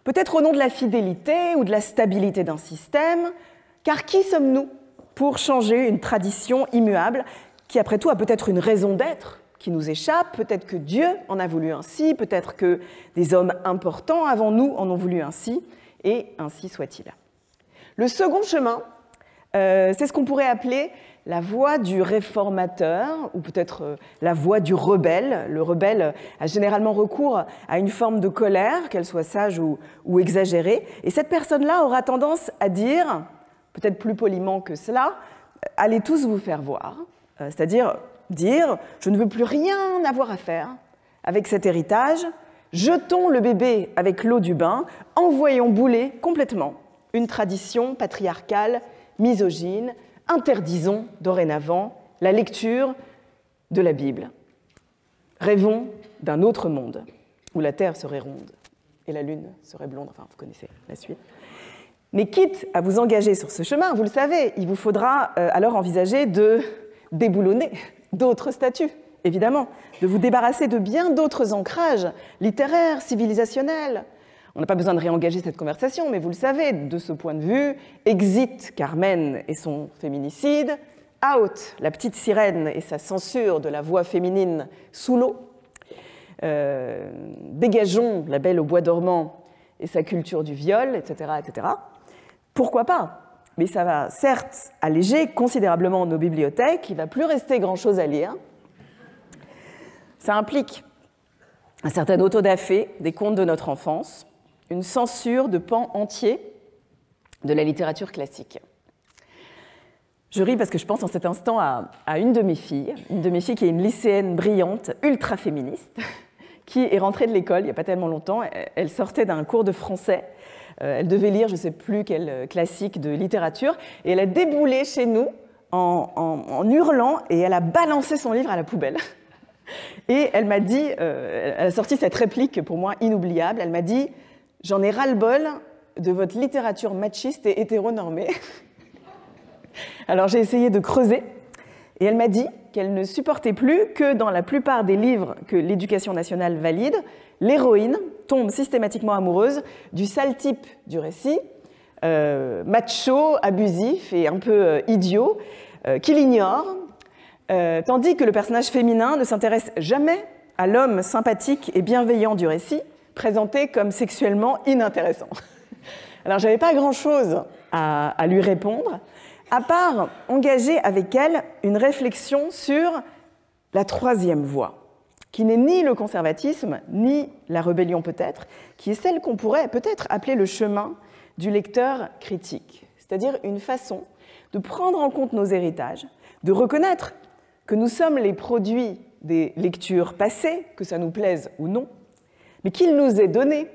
peut-être au nom de la fidélité ou de la stabilité d'un système, car qui sommes-nous pour changer une tradition immuable qui, après tout, a peut-être une raison d'être qui nous échappe, peut-être que Dieu en a voulu ainsi, peut-être que des hommes importants avant nous en ont voulu ainsi, et ainsi soit-il. Le second chemin, c'est ce qu'on pourrait appeler la voie du réformateur, ou peut-être la voie du rebelle. Le rebelle a généralement recours à une forme de colère, qu'elle soit sage ou exagérée, et cette personne-là aura tendance à dire, peut-être plus poliment que cela, « allez tous vous faire voir », c'est-à-dire dire « je ne veux plus rien avoir à faire avec cet héritage », jetons le bébé avec l'eau du bain, envoyons bouler complètement une tradition patriarcale, misogyne, interdisons dorénavant la lecture de la Bible. Rêvons d'un autre monde où la terre serait ronde et la lune serait blonde, enfin vous connaissez la suite. Mais quitte à vous engager sur ce chemin, vous le savez, il vous faudra alors envisager de déboulonner d'autres statuts. Évidemment, de vous débarrasser de bien d'autres ancrages littéraires, civilisationnels. On n'a pas besoin de réengager cette conversation, mais vous le savez, de ce point de vue, exit Carmen et son féminicide, out la petite sirène et sa censure de la voix féminine sous l'eau, dégageons la Belle au bois dormant et sa culture du viol, etc., etc. Pourquoi pas? Mais ça va certes alléger considérablement nos bibliothèques, il ne va plus rester grand-chose à lire. Ça implique un certain autodafé des contes de notre enfance, une censure de pans entiers de la littérature classique. Je ris parce que je pense en cet instant à une de mes filles qui est une lycéenne brillante, ultra féministe, qui est rentrée de l'école il n'y a pas tellement longtemps. Elle sortait d'un cours de français, elle devait lire je ne sais plus quel classique de littérature, et elle a déboulé chez nous en hurlant, et elle a balancé son livre à la poubelle. Et elle m'a dit, elle a sorti cette réplique pour moi inoubliable, elle m'a dit « J'en ai ras-le-bol de votre littérature machiste et hétéronormée. » Alors j'ai essayé de creuser, et elle m'a dit qu'elle ne supportait plus que dans la plupart des livres que l'éducation nationale valide, l'héroïne tombe systématiquement amoureuse du sale type du récit, macho, abusif et un peu idiot, qu'il ignore, tandis que le personnage féminin ne s'intéresse jamais à l'homme sympathique et bienveillant du récit, présenté comme sexuellement inintéressant. Alors, je n'avais pas grand-chose à lui répondre, à part engager avec elle une réflexion sur la troisième voie, qui n'est ni le conservatisme, ni la rébellion peut-être, qui est celle qu'on pourrait peut-être appeler le chemin du lecteur critique, c'est-à-dire une façon de prendre en compte nos héritages, de reconnaître que nous sommes les produits des lectures passées, que ça nous plaise ou non, mais qu'il nous est donné,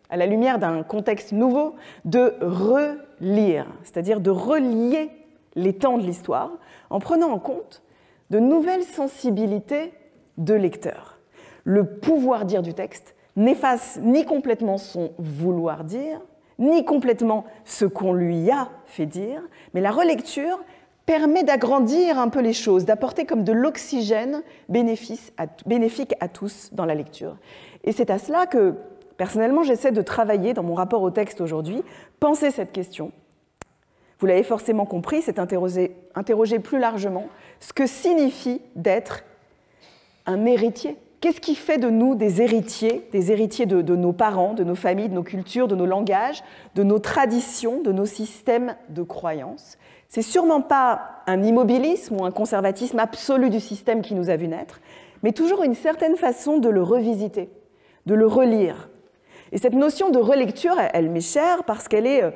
à la lumière d'un contexte nouveau, de relire, c'est-à-dire de relier les temps de l'histoire en prenant en compte de nouvelles sensibilités de lecteurs. Le pouvoir dire du texte n'efface ni complètement son vouloir dire, ni complètement ce qu'on lui a fait dire, mais la relecture permet d'agrandir un peu les choses, d'apporter comme de l'oxygène bénéfique à tous dans la lecture. Et c'est à cela que, personnellement, j'essaie de travailler dans mon rapport au texte aujourd'hui, penser cette question. Vous l'avez forcément compris, c'est interroger plus largement ce que signifie d'être un héritier. Qu'est-ce qui fait de nous des héritiers de nos parents, de nos familles, de nos cultures, de nos langages, de nos traditions, de nos systèmes de croyances? C'est sûrement pas un immobilisme ou un conservatisme absolu du système qui nous a vu naître, mais toujours une certaine façon de le revisiter, de le relire. Et cette notion de relecture, elle m'est chère parce qu'elle est,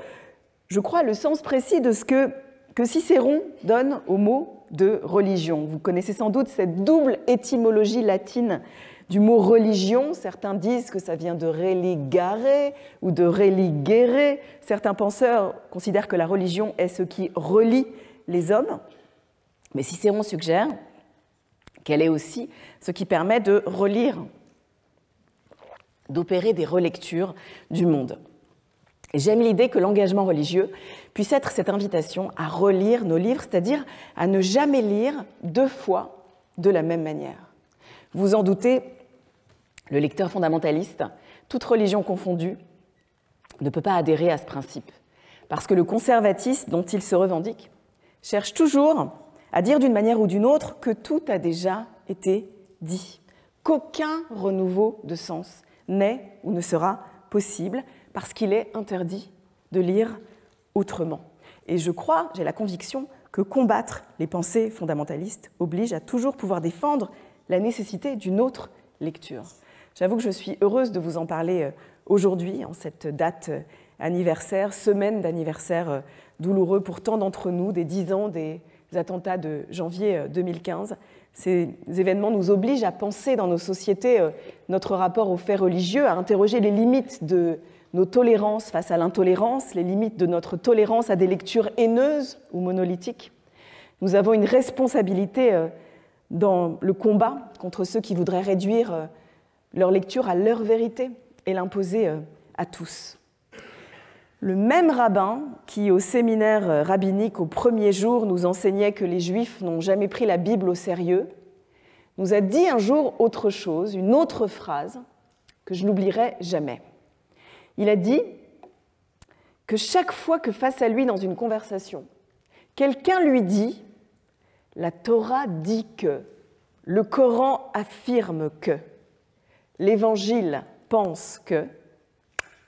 je crois, le sens précis de ce que Cicéron donne au mot de religion. Vous connaissez sans doute cette double étymologie latine du mot religion. Certains disent que ça vient de religare ou de religere. Certains penseurs considèrent que la religion est ce qui relie les hommes. Mais Cicéron suggère qu'elle est aussi ce qui permet de relire, d'opérer des relectures du monde. Et j'aime l'idée que l'engagement religieux puisse être cette invitation à relire nos livres, c'est-à-dire à ne jamais lire deux fois de la même manière. Vous vous en doutez, le lecteur fondamentaliste, toute religion confondue, ne peut pas adhérer à ce principe, parce que le conservatisme dont il se revendique cherche toujours à dire d'une manière ou d'une autre que tout a déjà été dit, qu'aucun renouveau de sens n'est ou ne sera possible, parce qu'il est interdit de lire autrement. Et je crois, j'ai la conviction, que combattre les pensées fondamentalistes oblige à toujours pouvoir défendre la nécessité d'une autre lecture. J'avoue que je suis heureuse de vous en parler aujourd'hui, en cette date anniversaire, semaine d'anniversaire douloureux pour tant d'entre nous, des 10 ans des attentats de janvier 2015. Ces événements nous obligent à penser dans nos sociétés notre rapport aux faits religieux, à interroger les limites de nos tolérances face à l'intolérance, les limites de notre tolérance à des lectures haineuses ou monolithiques. Nous avons une responsabilité dans le combat contre ceux qui voudraient réduire leur lecture à leur vérité et l'imposer à tous. Le même rabbin qui, au séminaire rabbinique au premier jour, nous enseignait que les Juifs n'ont jamais pris la Bible au sérieux, nous a dit un jour autre chose, une autre phrase que je n'oublierai jamais. Il a dit que chaque fois que face à lui dans une conversation, quelqu'un lui dit « la Torah dit que », le Coran affirme que, l'Évangile pense que,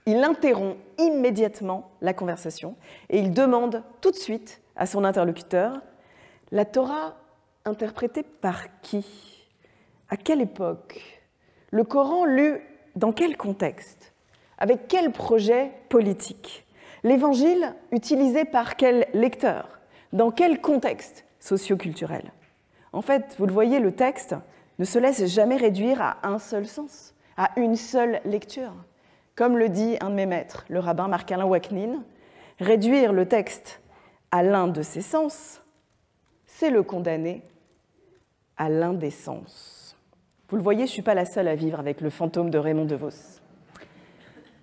il interrompt immédiatement la conversation et il demande tout de suite à son interlocuteur « la Torah interprétée par qui ? À quelle époque ? Le Coran lu dans quel contexte ? Avec quel projet politique ? L'Évangile utilisé par quel lecteur ? Dans quel contexte socio-culturel ? En fait, vous le voyez, le texte ne se laisse jamais réduire à un seul sens, à une seule lecture. Comme le dit un de mes maîtres, le rabbin Marc-Alain Waknin, réduire le texte à l'un de ses sens, c'est le condamner à l'indécence. Vous le voyez, je ne suis pas la seule à vivre avec le fantôme de Raymond DeVos.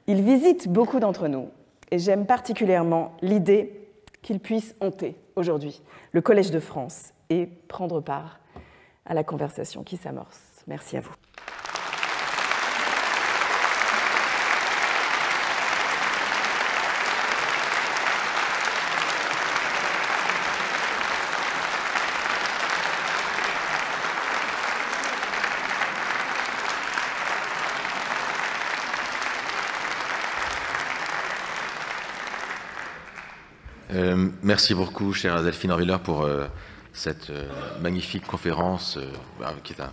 Il visite beaucoup d'entre nous, et j'aime particulièrement l'idée qu'il puisse hanter aujourd'hui le Collège de France et prendre part à la conversation qui s'amorce. Merci à vous. Merci beaucoup, chère Delphine Orviller, pour cette magnifique conférence qui est un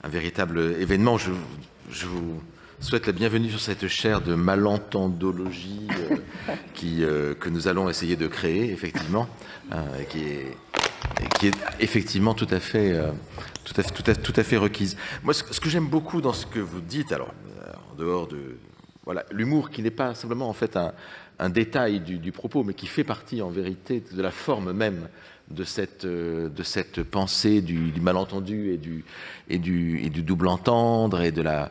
véritable événement. Je vous souhaite la bienvenue sur cette chaire de malentendologie que nous allons essayer de créer, effectivement, qui est qui est effectivement tout à fait requise. Moi, ce que j'aime beaucoup dans ce que vous dites, alors en dehors de voilà, l'humour qui n'est pas simplement en fait un détail du propos, mais qui fait partie en vérité de la forme même de cette pensée du malentendu et du double entendre et de la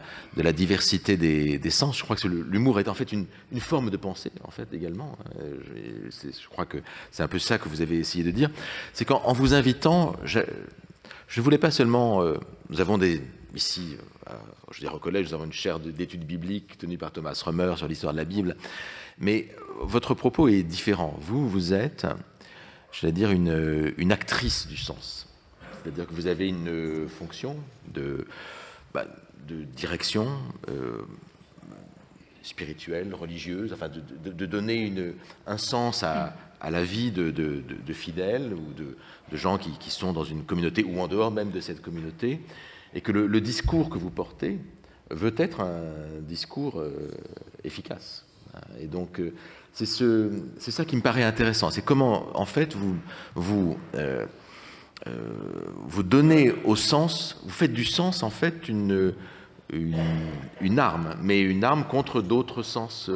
diversité des sens. Je crois que l'humour est en fait une forme de pensée en fait également. Je crois que c'est un peu ça que vous avez essayé de dire. C'est qu'en vous invitant, je ne voulais pas seulement. Nous avons ici, je dirais au collège, nous avons une chaire d'études bibliques tenue par Thomas Römer sur l'histoire de la Bible, mais votre propos est différent. Vous êtes, j'allais dire, une actrice du sens. C'est-à-dire que vous avez une fonction de direction spirituelle, religieuse, enfin de donner un sens à la vie de fidèles ou de gens qui sont dans une communauté ou en dehors même de cette communauté, et que le discours que vous portez veut être un discours efficace. Et donc, c'est ça qui me paraît intéressant. C'est comment, en fait, vous donnez au sens, vous faites du sens, en fait, une arme, mais une arme contre d'autres sens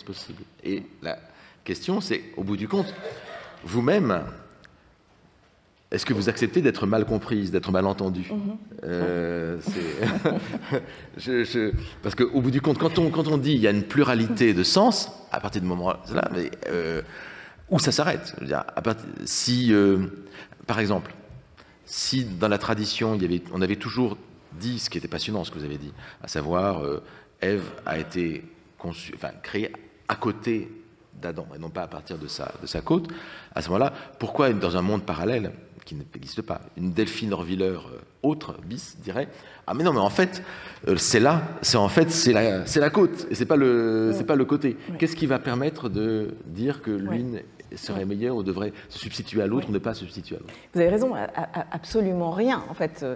possibles. Et la question, c'est, au bout du compte, vous-même, est-ce que vous acceptez d'être mal comprise, d'être mal entendue? Parce qu'au bout du compte, quand on dit il y a une pluralité de sens, à partir du moment-là, où ça s'arrête? Par exemple, si dans la tradition, on avait toujours dit ce qui était passionnant, ce que vous avez dit, à savoir, Ève a été créée à côté d'Adam, et non pas à partir de sa côte, à ce moment-là, pourquoi dans un monde parallèle qui n'existe pas, une Delphine Orviller autre, bis, dirait « Ah mais non, mais en fait, c'est la côte, et c'est pas le côté. » Qu'est-ce qui va permettre de dire que l'une serait meilleure ou devrait se substituer à l'autre ou ne pas se substituer à l'autre? Vous avez raison, absolument rien, en fait.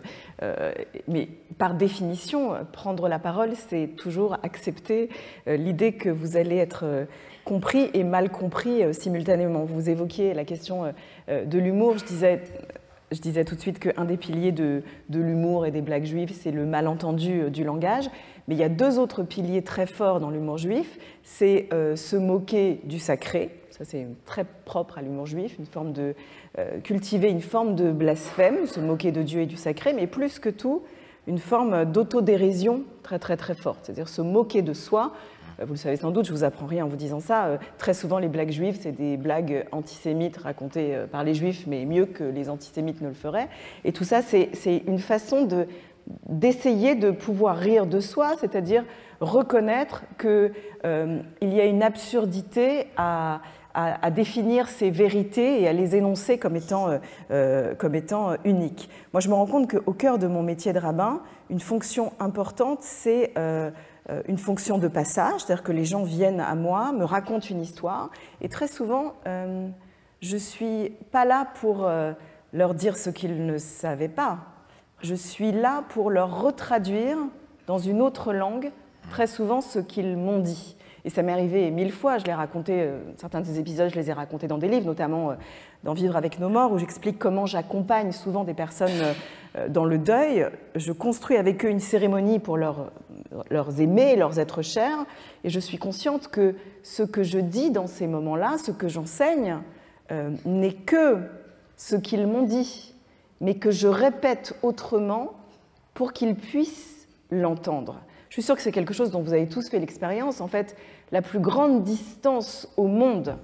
Mais par définition, prendre la parole, c'est toujours accepter l'idée que vous allez être compris et mal compris simultanément. Vous évoquiez la question de l'humour. Je disais tout de suite qu'un des piliers de l'humour et des blagues juives, c'est le malentendu du langage. Mais il y a deux autres piliers très forts dans l'humour juif. C'est se moquer du sacré. Ça, c'est très propre à l'humour juif, cultiver une forme de blasphème, se moquer de Dieu et du sacré, mais plus que tout, une forme d'autodérision très, très, très forte. C'est-à-dire se moquer de soi. Vous le savez sans doute, je ne vous apprends rien en vous disant ça. Très souvent, les blagues juives, c'est des blagues antisémites racontées par les juifs, mais mieux que les antisémites ne le feraient. Et tout ça, c'est une façon d'essayer de pouvoir rire de soi, c'est-à-dire reconnaître qu'il y a une absurdité à définir ces vérités et à les énoncer comme étant uniques. Moi, je me rends compte qu'au cœur de mon métier de rabbin, une fonction importante, c'est une fonction de passage, c'est-à-dire que les gens viennent à moi, me racontent une histoire, et très souvent, je ne suis pas là pour leur dire ce qu'ils ne savaient pas. Je suis là pour leur retraduire dans une autre langue, très souvent, ce qu'ils m'ont dit. Et ça m'est arrivé 1000 fois, je l'ai raconté, certains des épisodes, je les ai racontés dans des livres, notamment dans Vivre avec nos morts, où j'explique comment j'accompagne souvent des personnes dans le deuil. Je construis avec eux une cérémonie pour leurs aimer, leurs êtres chers, et je suis consciente que ce que je dis dans ces moments-là, ce que j'enseigne, n'est que ce qu'ils m'ont dit, mais que je répète autrement pour qu'ils puissent l'entendre. Je suis sûre que c'est quelque chose dont vous avez tous fait l'expérience. En fait, la plus grande distance au monde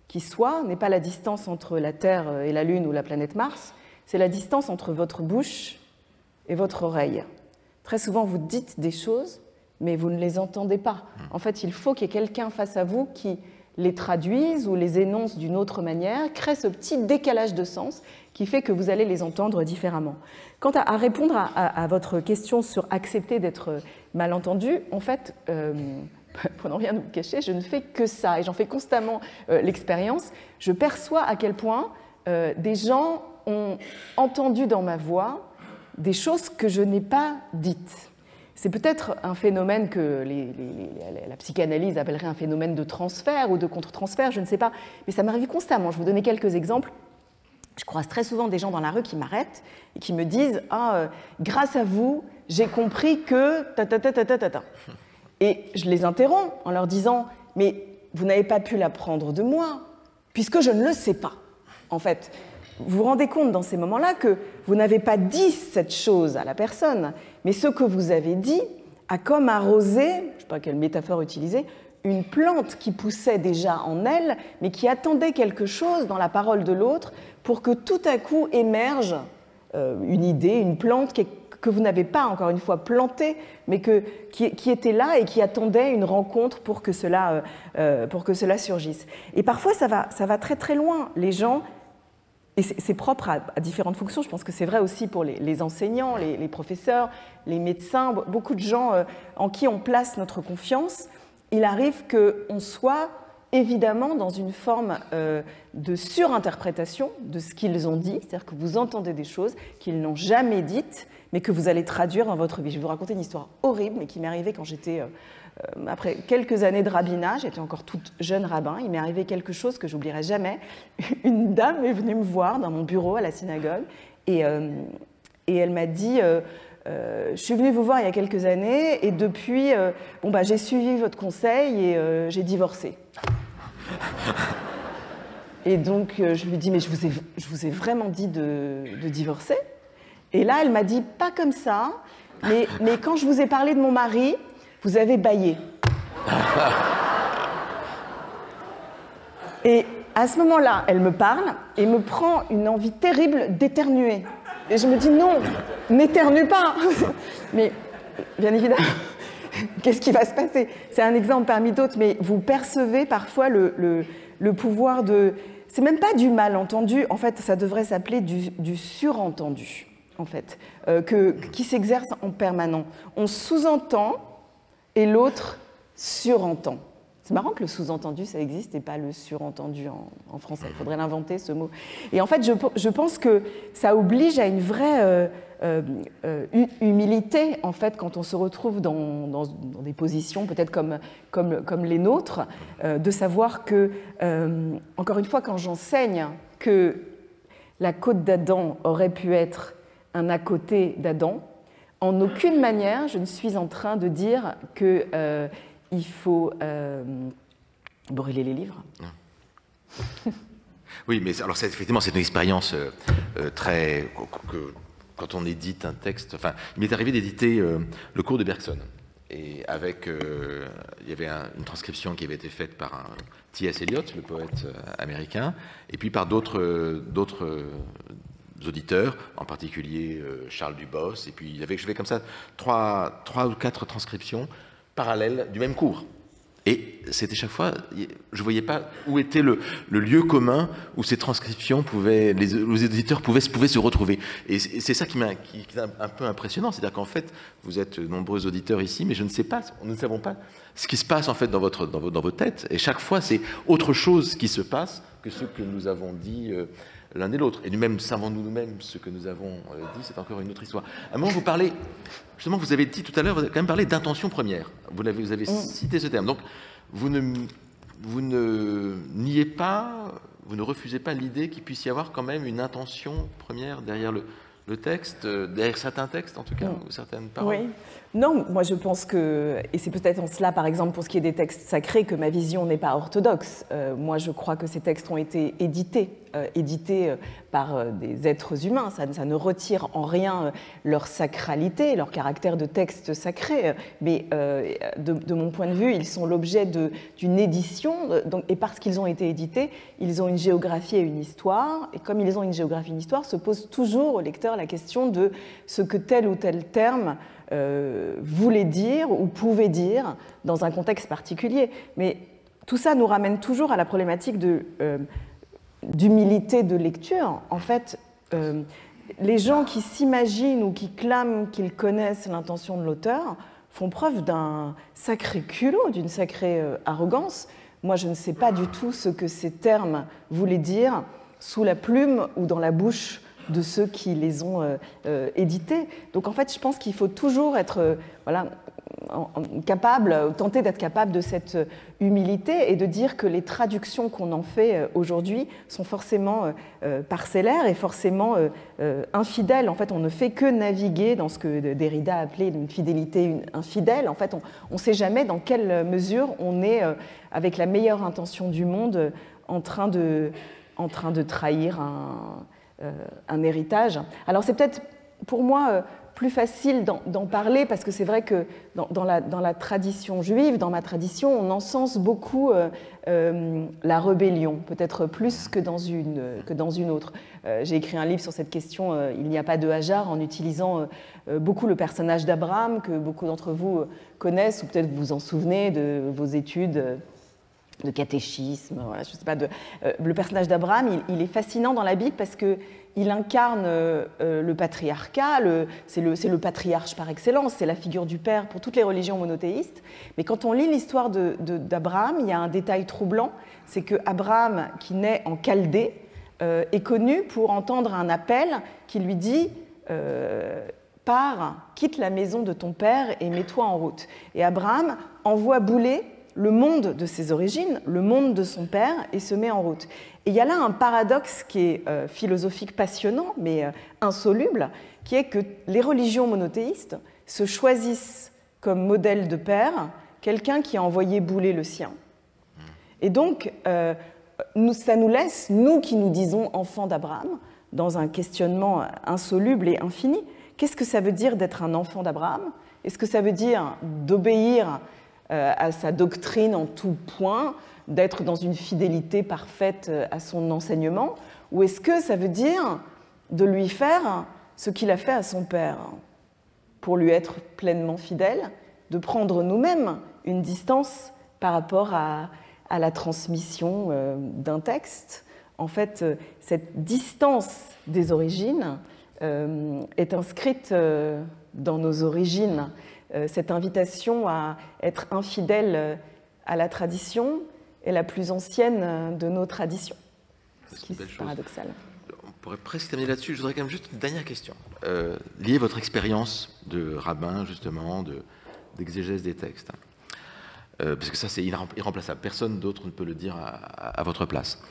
qui soit n'est pas la distance entre la Terre et la Lune ou la planète Mars, c'est la distance entre votre bouche et votre oreille. Très souvent, vous dites des choses, mais vous ne les entendez pas. En fait, il faut qu'il y ait quelqu'un face à vous qui les traduise ou les énonce d'une autre manière, crée ce petit décalage de sens qui fait que vous allez les entendre différemment. Quant à répondre à votre question sur accepter d'être mal entendu, en fait, pour ne rien vous cacher, je ne fais que ça, et j'en fais constamment l'expérience. Je perçois à quel point des gens ont entendu dans ma voix des choses que je n'ai pas dites. C'est peut-être un phénomène que la psychanalyse appellerait un phénomène de transfert ou de contre-transfert, je ne sais pas, mais ça m'arrive constamment. Je vais vous donner quelques exemples. Je croise très souvent des gens dans la rue qui m'arrêtent et qui me disent « Ah, grâce à vous, j'ai compris que... ta. » Et je les interromps en leur disant « Mais vous n'avez pas pu l'apprendre de moi, puisque je ne le sais pas. » En fait, vous vous rendez compte dans ces moments-là que vous n'avez pas dit cette chose à la personne, mais ce que vous avez dit a comme arrosé, je ne sais pas quelle métaphore utiliser, une plante qui poussait déjà en elle, mais qui attendait quelque chose dans la parole de l'autre pour que tout à coup émerge une idée, une plante que vous n'avez pas, encore une fois, plantée, mais qui était là et qui attendait une rencontre pour que cela surgisse. Et parfois, ça va très très loin. Les gens, et c'est propre à différentes fonctions, je pense que c'est vrai aussi pour les enseignants, les professeurs, les médecins, beaucoup de gens en qui on place notre confiance. Il arrive qu'on soit évidemment dans une forme de surinterprétation de ce qu'ils ont dit, c'est-à-dire que vous entendez des choses qu'ils n'ont jamais dites, mais que vous allez traduire dans votre vie. Je vais vous raconter une histoire horrible, mais qui m'est arrivée quand j'étais, après quelques années de rabbinat, j'étais encore toute jeune rabbin, il m'est arrivé quelque chose que j'oublierai jamais. Une dame est venue me voir dans mon bureau à la synagogue, et elle m'a dit... je suis venue vous voir il y a quelques années et depuis, j'ai suivi votre conseil et j'ai divorcé. Et donc, je lui dis, mais je vous ai vraiment dit de divorcer? Et là, elle m'a dit, pas comme ça, mais quand je vous ai parlé de mon mari, vous avez bâillé. Et à ce moment-là, elle me parle et me prend une envie terrible d'éternuer. Et je me dis, non, n'éternue pas. Mais, bien évidemment, qu'est-ce qui va se passer? C'est un exemple parmi d'autres, mais vous percevez parfois le pouvoir de... C'est même pas du malentendu, en fait, ça devrait s'appeler du surentendu, en fait, qui s'exerce en permanent. On sous-entend et l'autre surentend. C'est marrant que le sous-entendu, ça existe et pas le surentendu en français. Il faudrait l'inventer, ce mot. Et en fait, je pense que ça oblige à une vraie humilité, en fait, quand on se retrouve dans des positions peut-être comme les nôtres, de savoir que, encore une fois, quand j'enseigne que la côte d'Adam aurait pu être un à côté d'Adam, en aucune manière, je ne suis en train de dire que... il faut brûler les livres. Oui, mais alors effectivement, c'est une expérience très... quand on édite un texte... Enfin, il m'est arrivé d'éditer le cours de Bergson. Et avec... il y avait une transcription qui avait été faite par un T.S. Eliot, le poète américain, et puis par d'autres auditeurs, en particulier Charles Dubos. Et puis, je fais comme ça 3 ou 4 transcriptions parallèles du même cours. Et c'était chaque fois, je ne voyais pas où était le lieu commun où ces transcriptions pouvaient, les éditeurs pouvaient se retrouver. Et c'est ça qui est un peu impressionnant, c'est-à-dire qu'en fait, vous êtes nombreux auditeurs ici, mais nous ne savons pas ce qui se passe en fait dans vos têtes. Et chaque fois, c'est autre chose qui se passe que ce que nous avons dit l'un et l'autre. Et nous-mêmes, savons-nous nous-mêmes ce que nous avons dit, c'est encore une autre histoire. À un moment, vous parlez, justement, vous avez dit tout à l'heure, vous avez quand même parlé d'intention première. Vous avez cité ce terme. Donc, vous ne niez pas, vous ne refusez pas l'idée qu'il puisse y avoir quand même une intention première derrière le texte, derrière certains textes en tout cas, ou certaines paroles. Oui. Non, moi je pense que, et c'est peut-être en cela par exemple pour ce qui est des textes sacrés que ma vision n'est pas orthodoxe. Moi je crois que ces textes ont été édités par des êtres humains. Ça ne retire en rien leur sacralité, leur caractère de texte sacré, mais de mon point de vue, ils sont l'objet d'une édition, et parce qu'ils ont été édités, ils ont une géographie et une histoire, et comme ils ont une géographie et une histoire, se pose toujours au lecteur la question de ce que tel ou tel terme voulait dire ou pouvait dire dans un contexte particulier. Mais tout ça nous ramène toujours à la problématique d'humilité de lecture. En fait, les gens qui s'imaginent ou qui clament qu'ils connaissent l'intention de l'auteur font preuve d'un sacré culot, d'une sacrée arrogance. Moi, je ne sais pas du tout ce que ces termes voulaient dire sous la plume ou dans la bouche de ceux qui les ont édités. Donc en fait, je pense qu'il faut toujours être tenter d'être capable de cette humilité et de dire que les traductions qu'on en fait aujourd'hui sont forcément parcellaires et forcément infidèles. En fait, on ne fait que naviguer dans ce que Derrida appelait une fidélité infidèle. En fait, on ne sait jamais dans quelle mesure on est, avec la meilleure intention du monde, en train de trahir un héritage. Alors c'est peut-être pour moi plus facile d'en parler parce que c'est vrai que dans la tradition juive, dans ma tradition, on encense beaucoup la rébellion, peut-être plus que dans une autre. J'ai écrit un livre sur cette question, Il n'y a pas de Hajar, en utilisant beaucoup le personnage d'Abraham, que beaucoup d'entre vous connaissent, ou peut-être vous vous en souvenez de vos études de catéchisme, voilà, je sais pas, le personnage d'Abraham, il est fascinant dans la Bible parce qu'il incarne le patriarcat, c'est le patriarche par excellence, c'est la figure du père pour toutes les religions monothéistes. Mais quand on lit l'histoire d'Abraham, il y a un détail troublant, c'est que Abraham, qui naît en Chaldée, est connu pour entendre un appel qui lui dit pars, quitte la maison de ton père et mets-toi en route. Et Abraham envoie bouler le monde de ses origines, le monde de son père, et se met en route. Et il y a là un paradoxe qui est philosophique passionnant, mais insoluble, qui est que les religions monothéistes se choisissent comme modèle de père quelqu'un qui a envoyé bouler le sien. Et donc, ça nous laisse, nous qui nous disons enfants d'Abraham, dans un questionnement insoluble et infini. Qu'est-ce que ça veut dire d'être un enfant d'Abraham? Est-ce que ça veut dire d'obéir à sa doctrine en tout point, d'être dans une fidélité parfaite à son enseignement, ou est-ce que ça veut dire de lui faire ce qu'il a fait à son père, pour lui être pleinement fidèle, de prendre nous-mêmes une distance par rapport à la transmission d'un texte? En fait, cette distance des origines est inscrite dans nos origines. Cette invitation à être infidèle à la tradition est la plus ancienne de nos traditions, ce qui est paradoxal. On pourrait presque terminer là-dessus. Je voudrais quand même juste une dernière question. Liée à votre expérience de rabbin, justement, d'exégèse des textes. Parce que ça, c'est irremplaçable. Personne d'autre ne peut le dire à votre place.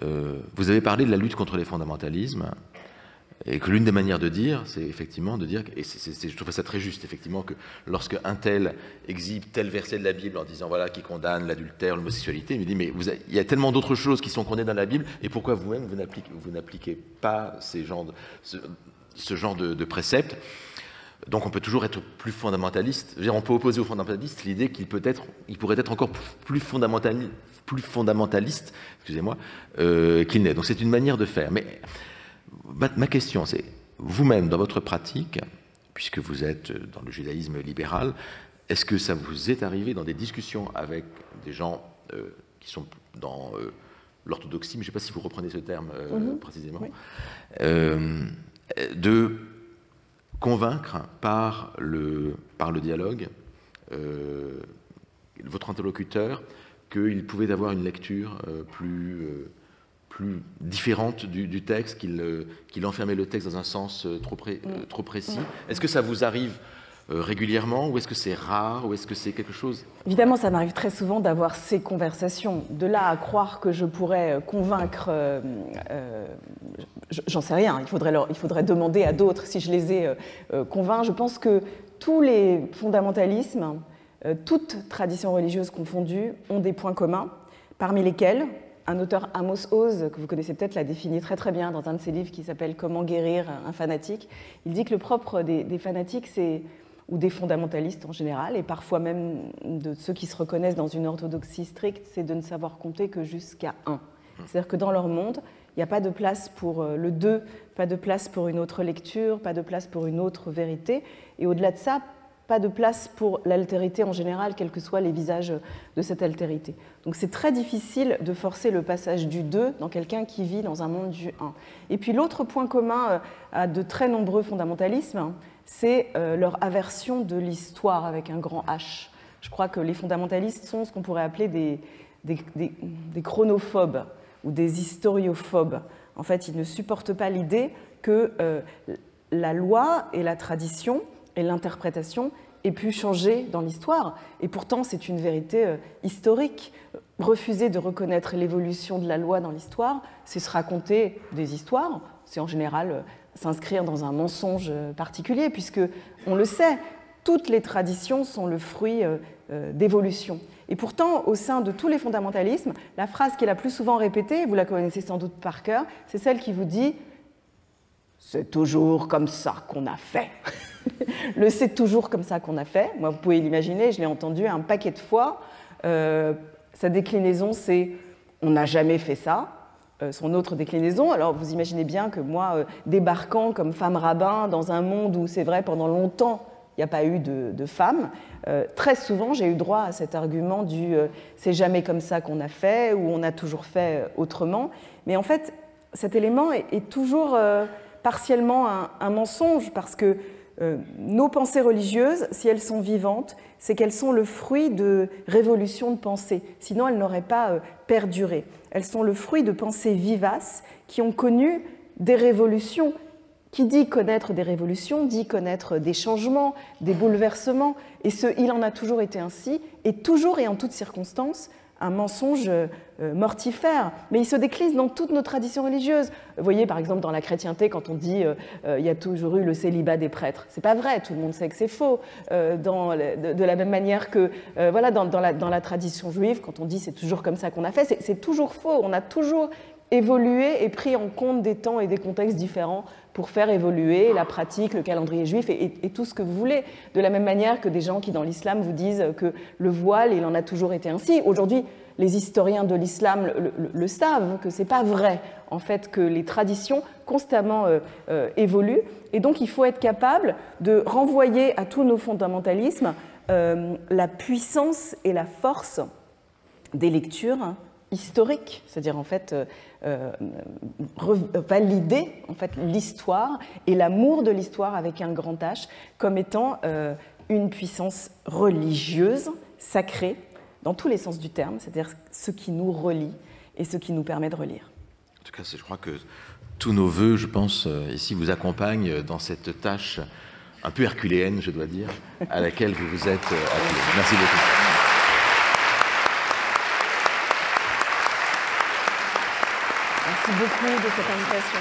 Vous avez parlé de la lutte contre les fondamentalismes. Et que l'une des manières de dire, c'est effectivement de dire, et je trouve ça très juste, effectivement, que lorsque un tel exhibe tel verset de la Bible en disant, voilà, qui condamne l'adultère, l'homosexualité, il me dit, mais il y a tellement d'autres choses qui sont condamnées dans la Bible, et pourquoi vous-même, vous n'appliquez pas ce genre de préceptes? Donc on peut toujours être plus fondamentaliste. Je veux dire, on peut opposer aux fondamentalistes l'idée qu'il pourrait être encore plus fondamentaliste, excusez-moi, qu'il n'est. Donc c'est une manière de faire. Mais ma question, c'est, vous-même, dans votre pratique, puisque vous êtes dans le judaïsme libéral, est-ce que ça vous est arrivé dans des discussions avec des gens qui sont dans l'orthodoxie, mais je ne sais pas si vous reprenez ce terme précisément, oui. De convaincre par le dialogue votre interlocuteur qu'il pouvait avoir une lecture plus différente du texte, qu'il enfermait le texte dans un sens trop précis. Est-ce que ça vous arrive régulièrement, ou est-ce que c'est rare, ou est-ce que c'est quelque chose? Évidemment, ça m'arrive très souvent d'avoir ces conversations. De là à croire que je pourrais convaincre, j'en sais rien, il faudrait demander à d'autres si je les ai convaincs. Je pense que tous les fondamentalismes, toutes traditions religieuses confondues, ont des points communs, parmi lesquels un auteur, Amos Oz, que vous connaissez peut-être, l'a défini très très bien dans un de ses livres qui s'appelle « Comment guérir un fanatique ». Il dit que le propre des fanatiques, ou des fondamentalistes en général, et parfois même de ceux qui se reconnaissent dans une orthodoxie stricte, c'est de ne savoir compter que jusqu'à 1. C'est-à-dire que dans leur monde, il n'y a pas de place pour le 2, pas de place pour une autre lecture, pas de place pour une autre vérité, et au-delà de ça, pas de place pour l'altérité en général, quels que soient les visages de cette altérité. Donc c'est très difficile de forcer le passage du 2 dans quelqu'un qui vit dans un monde du 1. Et puis l'autre point commun à de très nombreux fondamentalismes, c'est leur aversion de l'histoire avec un grand H. Je crois que les fondamentalistes sont ce qu'on pourrait appeler des chronophobes ou des historiophobes. En fait, ils ne supportent pas l'idée que la loi et la tradition et l'interprétation ait pu changer dans l'histoire. Et pourtant, c'est une vérité historique. Refuser de reconnaître l'évolution de la loi dans l'histoire, c'est se raconter des histoires, c'est en général s'inscrire dans un mensonge particulier, puisque, on le sait, toutes les traditions sont le fruit d'évolution. Et pourtant, au sein de tous les fondamentalismes, la phrase qui est la plus souvent répétée, vous la connaissez sans doute par cœur, c'est celle qui vous dit « c'est toujours comme ça qu'on a fait ». Le « c'est toujours comme ça qu'on a fait », moi vous pouvez l'imaginer, je l'ai entendu un paquet de fois. Sa déclinaison, c'est « on n'a jamais fait ça ». Son autre déclinaison, alors vous imaginez bien que moi, débarquant comme femme rabbin dans un monde où c'est vrai pendant longtemps il n'y a pas eu de femmes, très souvent j'ai eu droit à cet argument du c'est jamais comme ça qu'on a fait ou on a toujours fait autrement. Mais en fait, cet élément est toujours partiellement un mensonge, parce que nos pensées religieuses, si elles sont vivantes, c'est qu'elles sont le fruit de révolutions de pensée. Sinon, elles n'auraient pas perduré. Elles sont le fruit de pensées vivaces qui ont connu des révolutions. Qui dit connaître des révolutions, dit connaître des changements, des bouleversements. Et il en a toujours été ainsi, et toujours et en toutes circonstances, un mensonge mortifère. Mais il se décline dans toutes nos traditions religieuses. Vous voyez, par exemple, dans la chrétienté, quand on dit il y a toujours eu le célibat des prêtres. C'est pas vrai, tout le monde sait que c'est faux. De la même manière que voilà, dans la tradition juive, quand on dit c'est toujours comme ça qu'on a fait, c'est toujours faux. On a toujours évolué et pris en compte des temps et des contextes différents pour faire évoluer la pratique, le calendrier juif et tout ce que vous voulez. De la même manière que des gens qui, dans l'islam, vous disent que le voile, il en a toujours été ainsi. Aujourd'hui, les historiens de l'islam le savent, que ce n'est pas vrai, en fait, que les traditions constamment évoluent. Et donc, il faut être capable de renvoyer à tous nos fondamentalismes la puissance et la force des lectures historiques, c'est-à-dire en fait valider en fait l'histoire et l'amour de l'histoire avec un grand H comme étant une puissance religieuse, sacrée, dans tous les sens du terme, c'est-à-dire ce qui nous relie et ce qui nous permet de relire. En tout cas, je crois que tous nos vœux, je pense, ici vous accompagnent dans cette tâche un peu herculéenne, je dois dire, à laquelle vous vous êtes appelés. Merci beaucoup. Merci beaucoup de cette invitation.